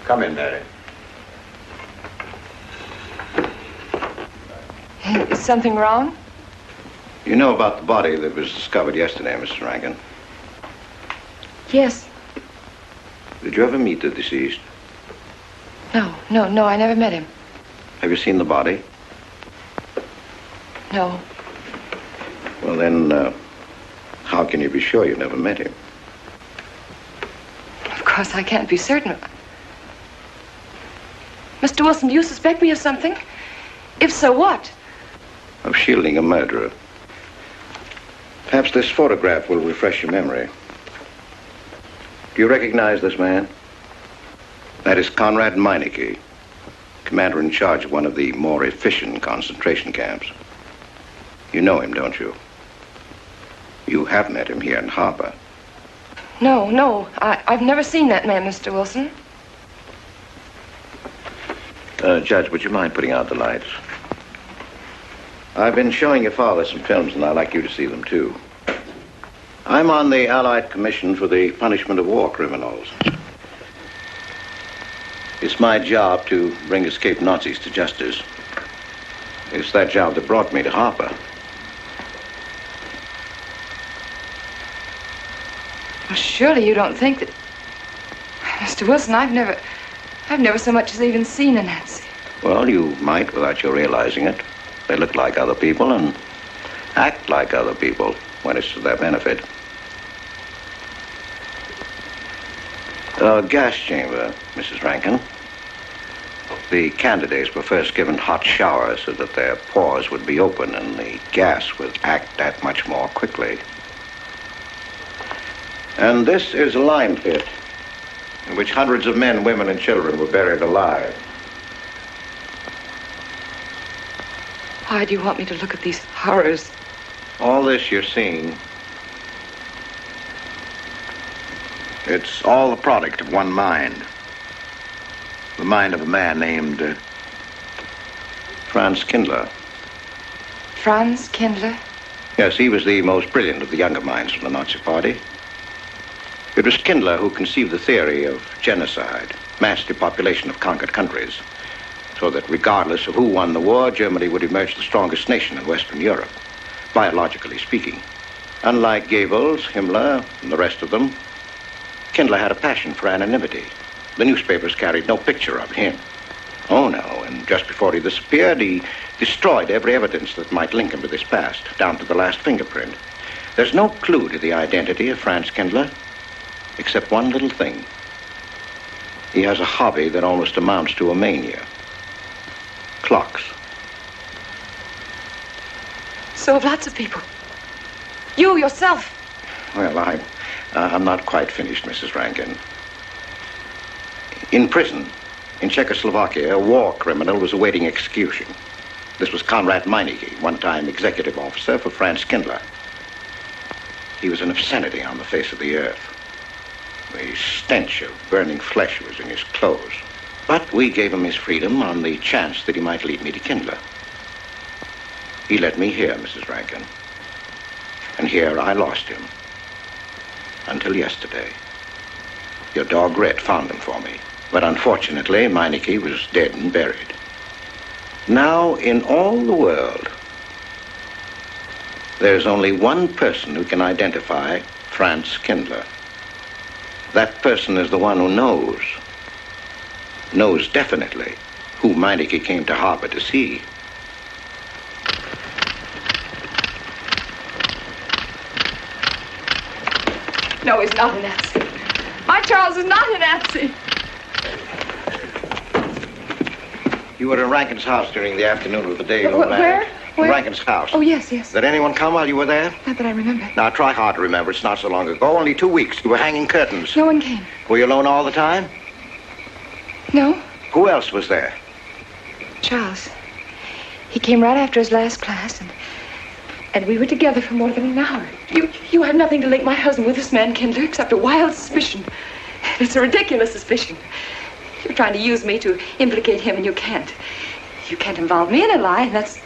Come in, Mary. Is something wrong? You know about the body that was discovered yesterday, Mr. Rankin? Yes. Did you ever meet the deceased? No, I never met him. Have you seen the body? No. Well, then, how can you be sure you never met him? Of course, I can't be certain. Mr. Wilson, do you suspect me of something? If so, what? Of shielding a murderer. Perhaps this photograph will refresh your memory. Do you recognize this man? That is Conrad Meineke, commander in charge of one of the more efficient concentration camps. You know him, don't you? You have met him here in Harbor. No. I've never seen that man, Mr. Wilson. Judge, would you mind putting out the lights? I've been showing your father some films, and I'd like you to see them, too. I'm on the Allied Commission for the Punishment of War Criminals. It's my job to bring escaped Nazis to justice. It's that job that brought me to Harper. Well, surely you don't think that... Mr. Wilson, I've never so much as even seen a Nazi. Well, you might without you realizing it. They look like other people and act like other people when it's to their benefit. A gas chamber, Mrs. Rankin. The candidates were first given hot showers so that their pores would be open and the gas would act that much more quickly. And this is a lime pit in which hundreds of men, women, and children were buried alive. Why do you want me to look at these horrors? All this you're seeing, it's all the product of one mind. The mind of a man named Franz Kindler. Franz Kindler? Yes, he was the most brilliant of the younger minds from the Nazi Party. It was Kindler who conceived the theory of genocide, mass depopulation of conquered countries, so that regardless of who won the war, Germany would emerge the strongest nation in Western Europe, biologically speaking. Unlike Goebbels, Himmler, and the rest of them, Kindler had a passion for anonymity. The newspapers carried no picture of him. Oh, no, and just before he disappeared, he destroyed every evidence that might link him to this past, down to the last fingerprint. There's no clue to the identity of Franz Kindler, except one little thing. He has a hobby that almost amounts to a mania. Clocks. So have lots of people. You yourself. Well, I'm not quite finished, Mrs. Rankin. In prison, in Czechoslovakia, a war criminal was awaiting execution. This was Conrad Meineke, one-time executive officer for Franz Kindler. He was an obscenity on the face of the earth. The stench of burning flesh was in his clothes. But we gave him his freedom on the chance that he might lead me to Kindler. He led me here, Mrs. Rankin. And here I lost him. Until yesterday. Your dog Red found him for me. But unfortunately, Meineke was dead and buried. Now, in all the world, there's only one person who can identify Franz Kindler. That person is the one who knows definitely who Meineke came to Harper to see. No, he's not a Nazi. My Charles is not a Nazi. You were in Rankin's house during the afternoon of the day you were married. Where? In Rankin's house. Oh, yes. Did anyone come while you were there? Not that I remember. Now, try hard to remember. It's not so long ago. Only 2 weeks. You were hanging curtains. No one came. Were you alone all the time? No. Who else was there? Charles. He came right after his last class, and we were together for more than an hour. You have nothing to link my husband with this man, Kindler, except a wild suspicion. It's a ridiculous suspicion. You're trying to use me to implicate him, and you can't. You can't involve me in a lie, and that's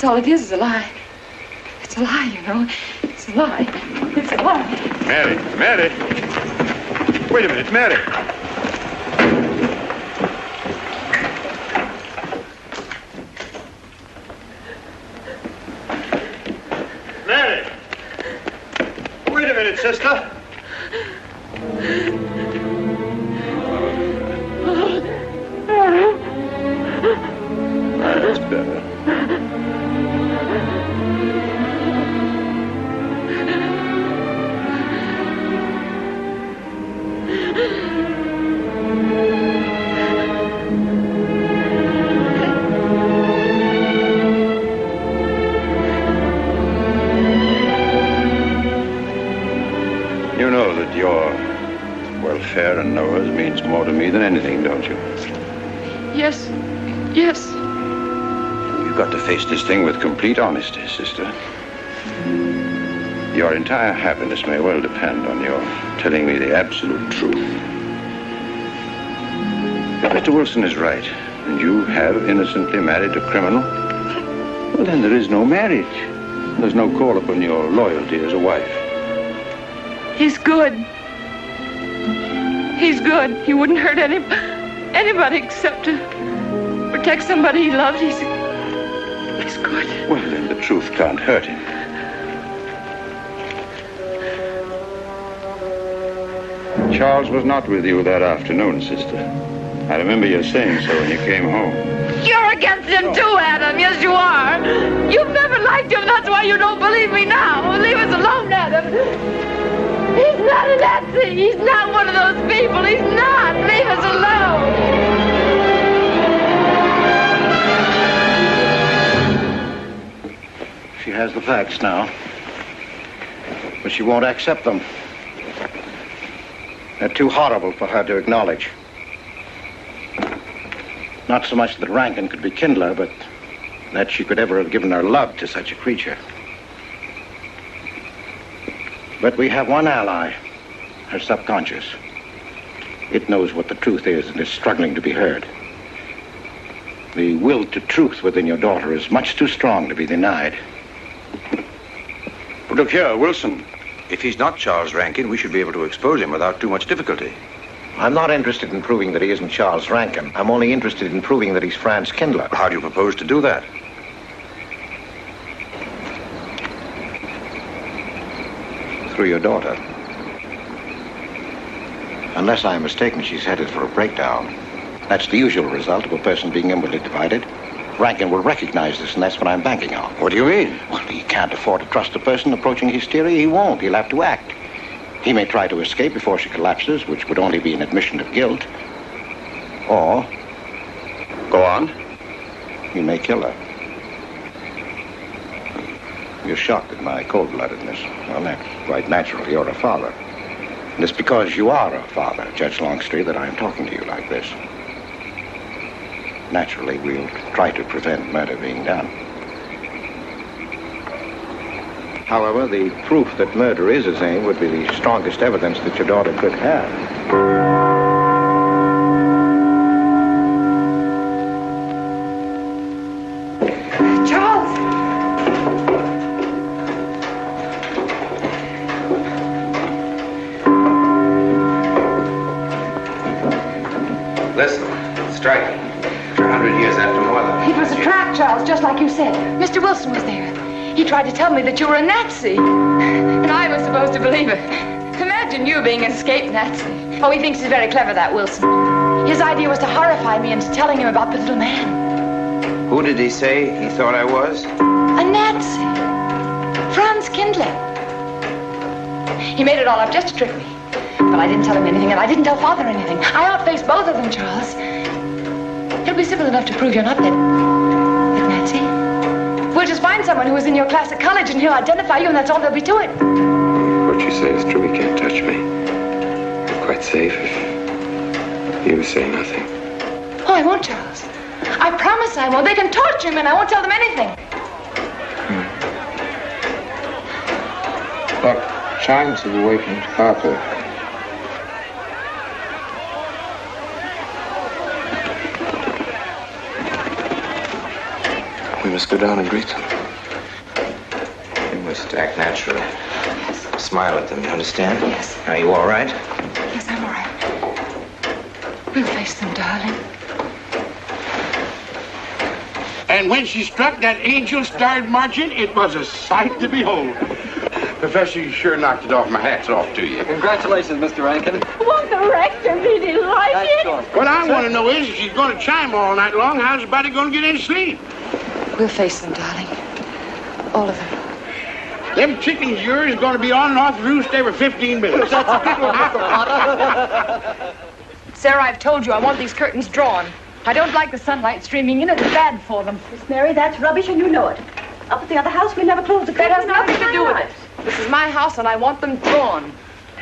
all it is a lie. It's a lie, you know. It's a lie. It's a lie. Mary. Wait a minute, Mary. Mary! Wait a minute, sister. That's better. know that your welfare and Noah's means more to me than anything, don't you? Yes. Yes. You've got to face this thing with complete honesty, sister. Your entire happiness may well depend on your telling me the absolute truth. If Mr. Wilson is right, and you have innocently married a criminal, well, then there is no marriage. There's no call upon your loyalty as a wife. He's good. He's good. He wouldn't hurt anybody except to protect somebody he loved. He's good. Well, then the truth can't hurt him. Charles was not with you that afternoon, sister. I remember you saying so when you came home. You're against him too, Adam. Yes, you are. You've never liked him. That's why you don't believe me now. Leave us alone, Adam. He's not a Nazi. He's not one of those people. He's not. Leave us alone. She has the facts now, but she won't accept them. They're too horrible for her to acknowledge. Not so much that Rankin could be Kindler, but that she could ever have given her love to such a creature. But we have one ally, her subconscious. It knows what the truth is and is struggling to be heard. The will to truth within your daughter is much too strong to be denied. But look here, Wilson. If he's not Charles Rankin, we should be able to expose him without too much difficulty. I'm not interested in proving that he isn't Charles Rankin. I'm only interested in proving that he's Franz Kindler. How do you propose to do that? Through your daughter. Unless I'm mistaken, she's headed for a breakdown. That's the usual result of a person being inwardly divided. Rankin will recognize this, and that's what I'm banking on. What do you mean? Well, he can't afford to trust a person approaching hysteria. He won't. He'll have to act. He may try to escape before she collapses, which would only be an admission of guilt. Or... Go on. He may kill her. You're shocked at my cold-bloodedness. Well, that's quite natural. You're a father. And it's because you are a father, Judge Longstreet, that I'm talking to you like this. Naturally, we'll try to prevent murder being done. However, the proof that murder is his aim would be the strongest evidence that your daughter could have. Charles! Listen, strike. For 100 years after more than... It was a trap, Charles, just like you said. Mr. Wilson was there. He tried to tell me that you were a Nazi. And I was supposed to believe it. Imagine you being an escaped Nazi. Oh, he thinks he's very clever, that Wilson. His idea was to horrify me into telling him about the little man. Who did he say he thought I was? A Nazi. Franz Kindler. He made it all up just to trick me. But I didn't tell him anything, and I didn't tell Father anything. I outfaced both of them, Charles. It'll be simple enough to prove you're not that Nazi. We'll just find someone who was in your class at college, and he'll identify you, and that's all there'll be to it. What you say is true. He can't touch me. I'm quite safe if you say nothing. Oh, I won't, Charles. I promise I won't. They can torture him, and I won't tell them anything. Look, chimes have awakened Harper. We must go down and greet them. You must act naturally. Yes. Smile at them, you understand? Yes. Are you all right? Yes, I'm all right. We'll face them, darling. And when she struck that angel starred marching, it was a sight to behold. Professor, you sure knocked it off. My hat's off to you. Congratulations, Mr. Rankin. Won't the rector really like it? What I want to know is, if she's going to chime all night long, how's the body going to get any sleep? We'll face them, darling. All of them. Them chickens of yours are going to be on and off the roost every 15 minutes. That's a good one, Mr. Potter. Sarah, I've told you I want these curtains drawn. I don't like the sunlight streaming in. It's bad for them. Miss Mary, that's rubbish and you know it. Up at the other house, we never closed the curtains. That has nothing to do with it. This is my house and I want them drawn.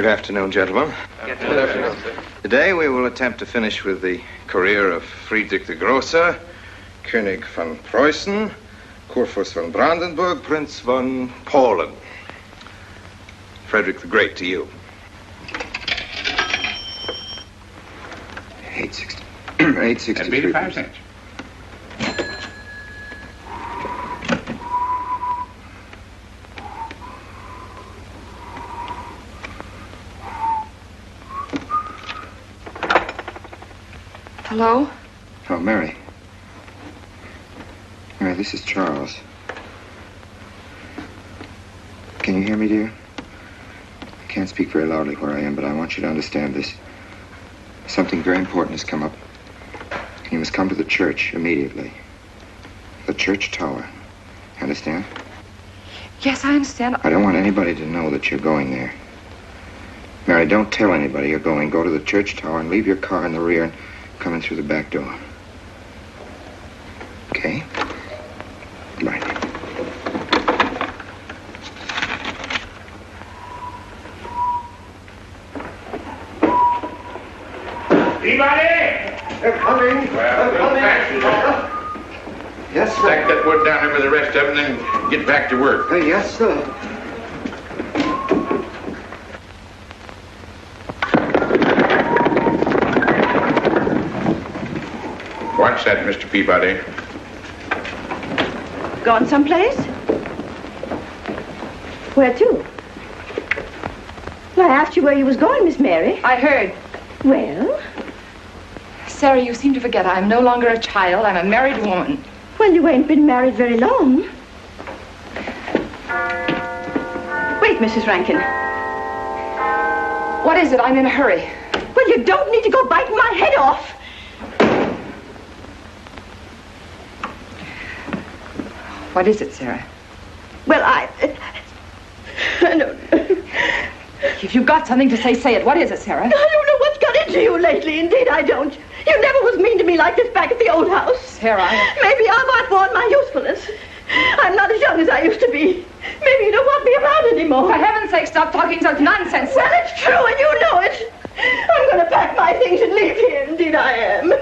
Good afternoon, gentlemen. Good afternoon, sir. Today we will attempt to finish with the career of Friedrich the Grosser, König von Preußen, Kurfürst von Brandenburg, Prince von Polen. Frederick the Great to you. 860. That'd be 85 cents. Hello? Oh, Mary. Mary, this is Charles. Can you hear me, dear? I can't speak very loudly where I am, but I want you to understand this. Something very important has come up. You must come to the church immediately. The church tower. Understand? Yes, I understand. I don't want anybody to know that you're going there. Mary, don't tell anybody you're going. Go to the church tower and leave your car in the rear and come in through the back door. Okay? Right. Anybody? They're coming. Well, They're coming. Yes, sir. Stack that wood down there with the rest of it and then get back to work. Yes, sir. What's that, Mr. Peabody? Gone someplace? Where to? Well, I asked you where you was going, Miss Mary. I heard. Well? Sarah, you seem to forget I'm no longer a child. I'm a married woman. Well, you ain't been married very long. Wait, Mrs. Rankin. What is it? I'm in a hurry. Well, you don't need to go biting my head off. What is it, Sarah? Well, I don't know. If you've got something to say, say it. What is it, Sarah? I don't know what's got into you lately. Indeed, I don't. You never was mean to me like this back at the old house. Sarah, Maybe I've outworn my usefulness. I'm not as young as I used to be. Maybe you don't want me around anymore. For heaven's sake, stop talking such nonsense. Well, it's true, and you know it. I'm going to pack my things and leave here. Indeed, I am.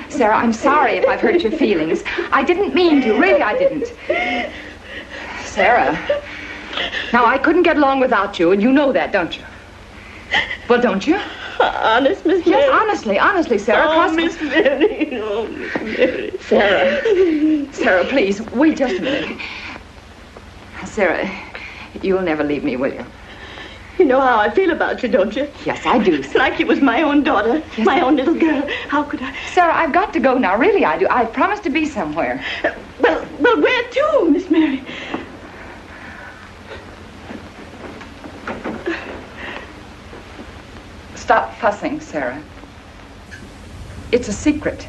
Sarah, I'm sorry if I've hurt your feelings. I didn't mean to. Really, I didn't. Sarah. Now, I couldn't get along without you, and you know that, don't you? Well, don't you? Honest, Miss Mary? Yes, honestly, Sarah. Oh, Miss Mary. Oh, Miss Mary. Sarah, please, wait just a minute. Sarah, you'll never leave me, will you? You know how I feel about you, don't you? Yes, I do. It's like you was my own daughter, my own little girl. How could I? Sarah, I've got to go now. Really, I do. I've promised to be somewhere. Well, where to, Miss Mary? Stop fussing, Sarah. It's a secret.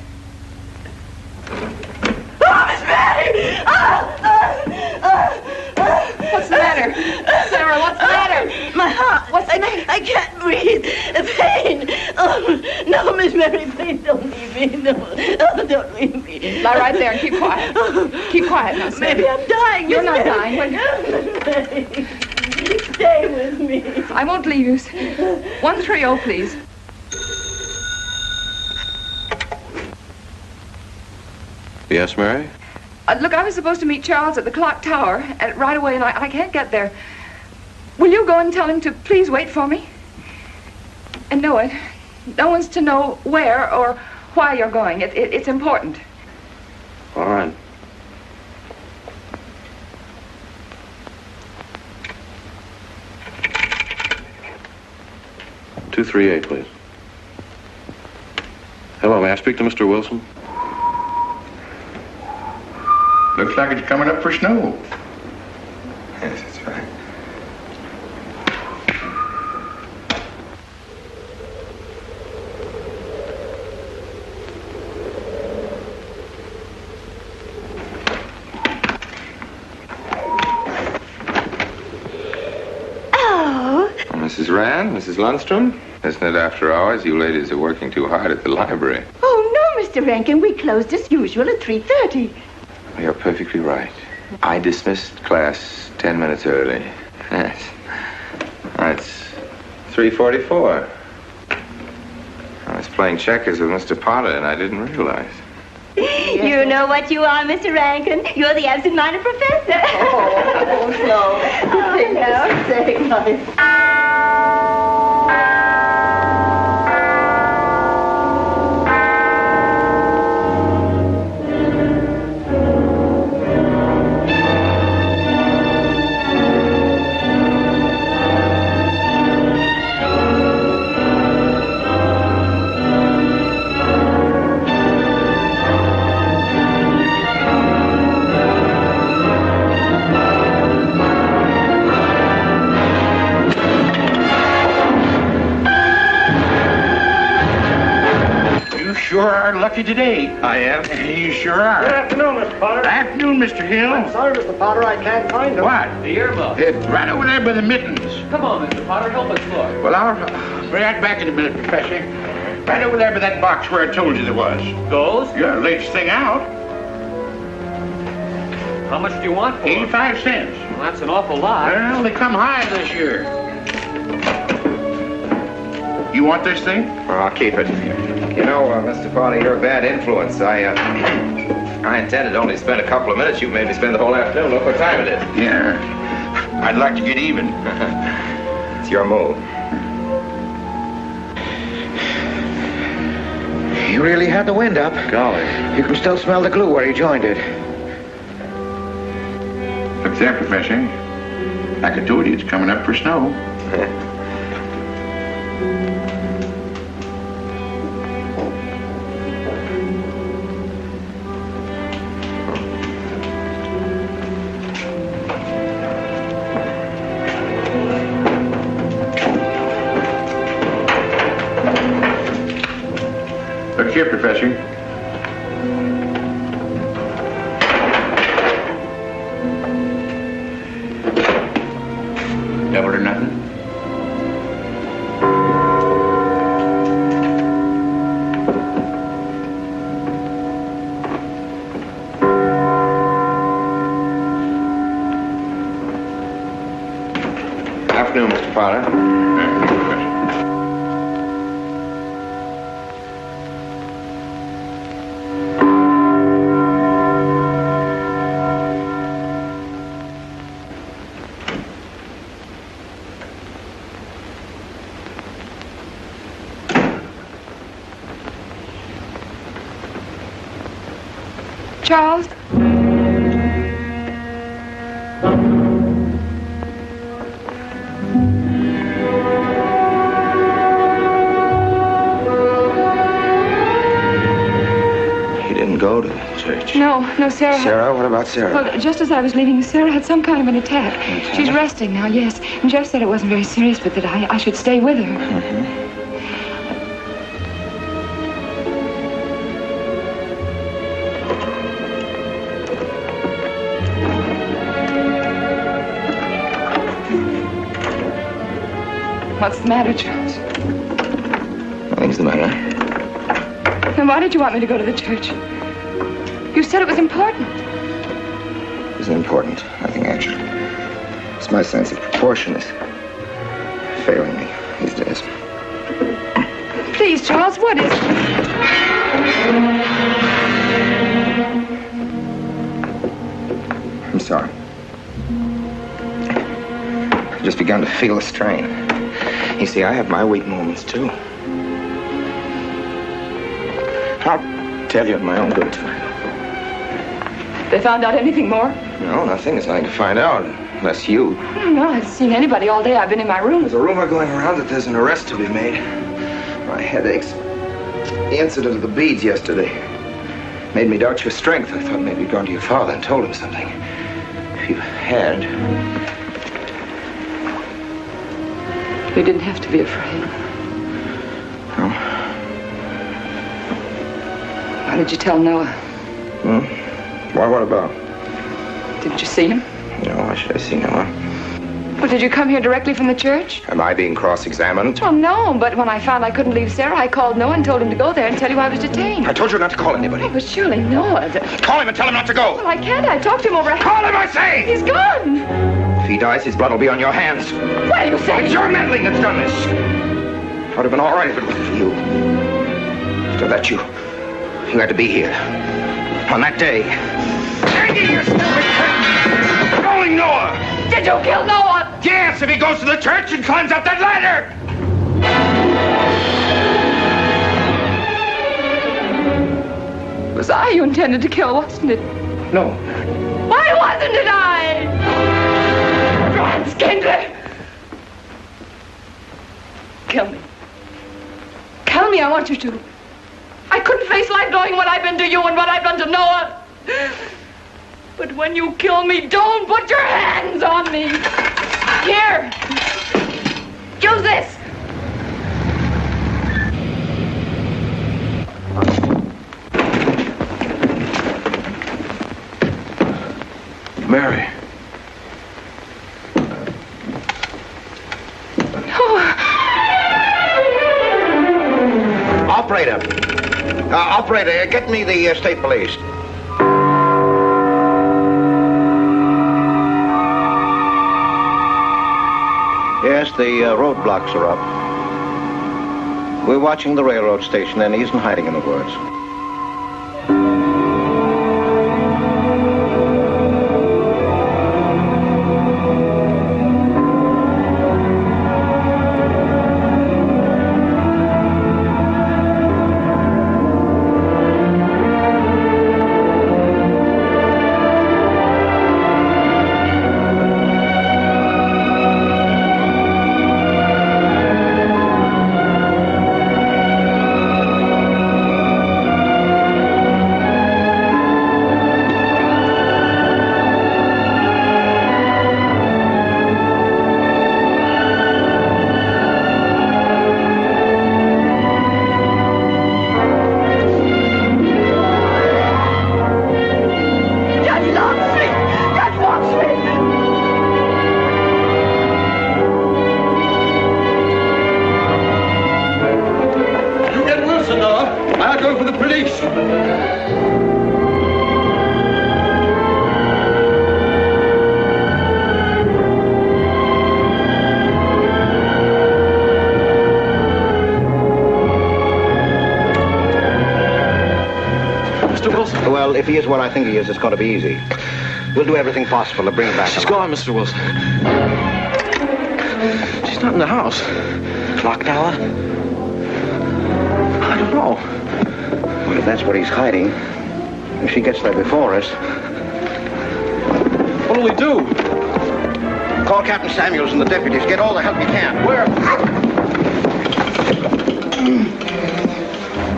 Oh, Miss Mary! What's the matter? Sarah, what's the matter? My heart. What's the matter? I can't breathe. Pain. Oh, no, Miss Mary, please don't leave me. No, don't leave me. Lie right there and keep quiet. Keep quiet now, Sarah. Maybe I'm dying. You're Miss not Mary. dying. Stay with me. I won't leave you. 130, please. Yes, Mary? Look, I was supposed to meet Charles at the clock tower right away, and I can't get there. Will you go and tell him to please wait for me? And no one's to know where or why you're going. It's important. All right. Two 3-8, please. Hello, may I speak to Mr. Wilson? Looks like it's coming up for snow. Yes, that's right. Oh. Mrs. Rand, Mrs. Lundstrom? Isn't it after hours? You ladies are working too hard at the library. Oh, no, Mr. Rankin. We closed as usual at 3:30. You're perfectly right. I dismissed class 10 minutes early. Yes. It's 3:44. I was playing checkers with Mr. Potter, and I didn't realize. You know what you are, Mr. Rankin. You're the absent-minded professor. Oh, Flo. Sure are lucky today. I am. You sure are. Good afternoon, Mr. Potter. Afternoon, Mr. Hill. I'm sorry, Mr. Potter, I can't find him. What? The yearbook. Right over there by the mittens. Come on, Mr. Potter, help us look. Well, I'll be right back in a minute, Professor. Right over there by that box where I told you there was. Those? Yeah, latest thing out. How much do you want for 85 cents. Well, that's an awful lot. Well, they come high this year. You want this thing? Well, I'll keep it. You know, Mr. Potter, you're a bad influence. I intended only to spend a couple of minutes. You made me spend the whole afternoon. Look what time it is. Yeah. I'd like to get even. It's your move. You really had the wind up. Golly. You can still smell the glue where you joined it. Look there, Professor. Like I told you, it's coming up for snow. Look here, Professor. Double or nothing? Afternoon, Mr. Potter. Charles? He didn't go to the church. No, Sarah. Sarah? What about Sarah? Well, just as I was leaving, Sarah had some kind of an attack. She's resting now, yes. And Jeff said it wasn't very serious, but that I should stay with her. Mm-hmm. What's the matter, Charles? Nothing's the matter. Then why did you want me to go to the church? You said it was important. Isn't important. Nothing actually. It's my sense of proportion is failing me these days. Please, Charles, what is it? I'm sorry. I've just begun to feel the strain. You see, I have my weak moments, too. I'll tell you in my own good time. They found out anything more? No, nothing. There's nothing to find out, unless you. No, I haven't seen anybody all day. I've been in my room. There's a rumor going around that there's an arrest to be made. My head aches. The incident of the beads yesterday made me doubt your strength. I thought maybe you'd gone to your father and told him something. If you had... You didn't have to be afraid. No. Why did you tell Noah? Why, what about? Didn't you see him? No, why should I see Noah? Well, did you come here directly from the church? Am I being cross-examined? Well, no, but when I found I couldn't leave Sarah, I called Noah and told him to go there and tell you I was detained. I told you not to call anybody. Oh, but surely Noah... Call him and tell him not to go. Well, I can't. I talked to him over... Call him, I say! He's gone! If he dies, his blood will be on your hands. What are you saying? It's your meddling that's done this. I would have been all right if it wasn't for you. So that you had to be here. On that day. Hanging your stupid curtain! Calling Noah! Did you kill Noah? Yes, if he goes to the church and climbs up that ladder! It was I you intended to kill, wasn't it? No. Why wasn't it I? Franz Kindler! Kill me. Kill me, I want you to. I couldn't face life knowing what I've been to you and what I've done to Noah. But when you kill me, don't put your hands on me. Here. Use this. Mary. Operator, get me the state police. Yes, the roadblocks are up. We're watching the railroad station, and he isn't hiding in the woods. Well, if he is what I think he is, it's going to be easy. We'll do everything possible to bring him back. She's gone, Mr. Wilson. She's not in the house. Clock tower? I don't know. Well, if that's where he's hiding, if she gets there before us... What'll we do? Call Captain Samuels and the deputies. Get all the help you can. Where?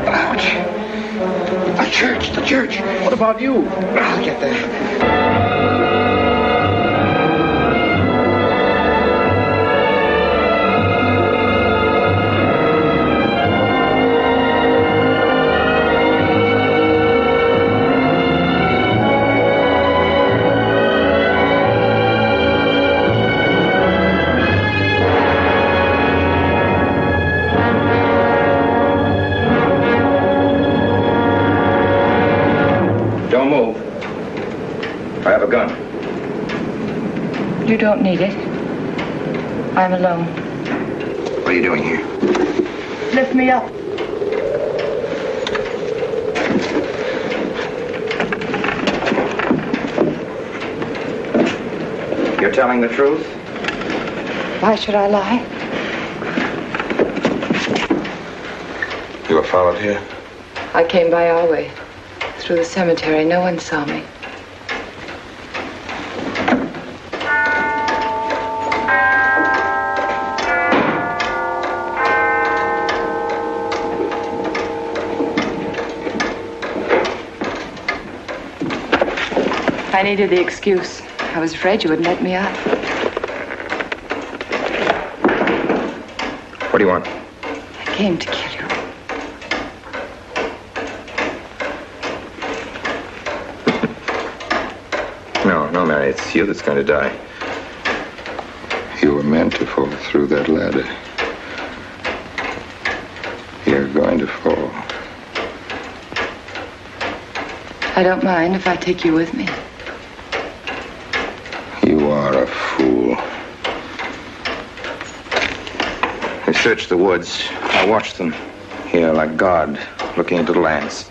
Ouch. The church. What about you? I'll get there. I have a gun. You don't need it. I'm alone. What are you doing here? Lift me up. You're telling the truth? Why should I lie? You were followed here? I came by our way. Through the cemetery. No one saw me. I needed the excuse. I was afraid you wouldn't let me out. What do you want? I came to kill you. No, Mary, it's you that's going to die. You were meant to fall through that ladder. You're going to fall. I don't mind if I take you with me. You are a fool. I searched the woods. I watched them. Here, like God, looking into the lands.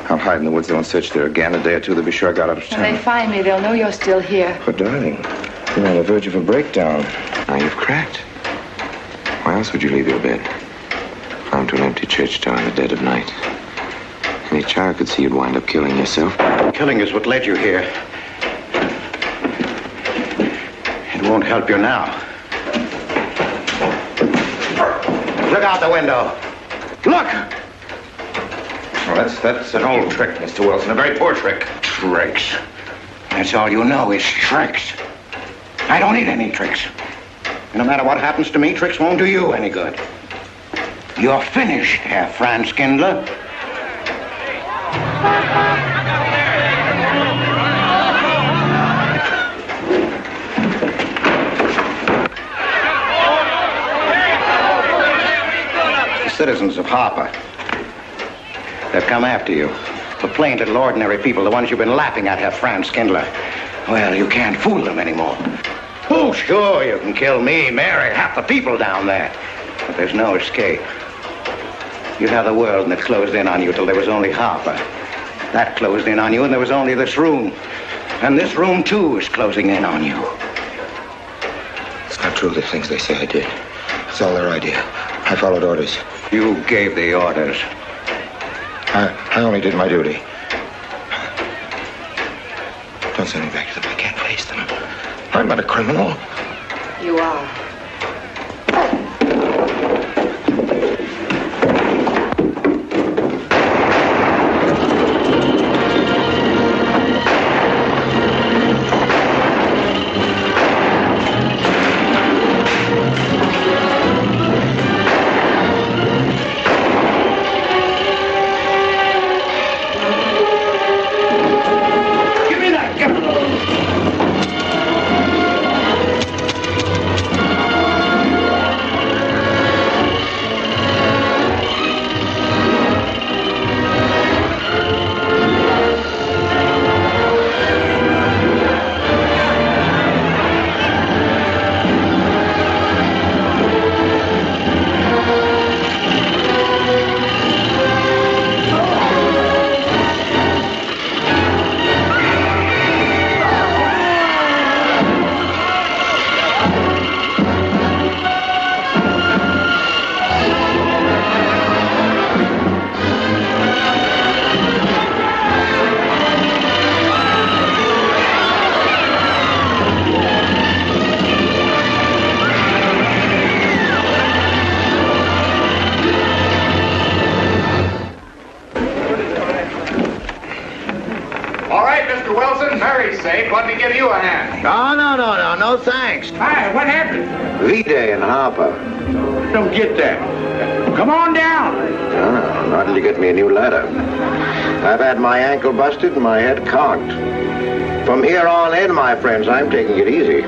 I'll hide in the woods. They won't search there again. A day or two, they'll be sure I got out of town. When they find me, they'll know you're still here. But, darling, you're on the verge of a breakdown. Now you've cracked. Why else would you leave your bed? Climb to an empty church door in the dead of night. Any child could see you'd wind up killing yourself. Killing is what led you here. It won't help you now. Look out the window. Look! Well, that's an old trick, Mr. Wilson. A very poor trick. Tricks. That's all you know is tricks. I don't need any tricks. No matter what happens to me, tricks won't do you any good. You're finished, Herr Franz Kindler. The citizens of Harper, they've come after you. The plain little ordinary people, the ones you've been laughing at, Herr Franz Kindler. Well, you can't fool them anymore. Oh, sure, you can kill me, Mary, half the people down there. But there's no escape. You have the world, and it closed in on you till there was only Harper. That closed in on you, and there was only this room. And this room, too, is closing in on you. It's not true, the things they say I did. It's all their idea. I followed orders. You gave the orders. I only did my duty. Don't send me back to them. I can't face them. I'm not a criminal. You are. Let me give you a hand. No, thanks. Hi, what happened? V-Day in Harper. Don't get that. Come on down. No, not till you get me a new ladder. I've had my ankle busted and my head conked. From here on in, my friends, I'm taking it easy.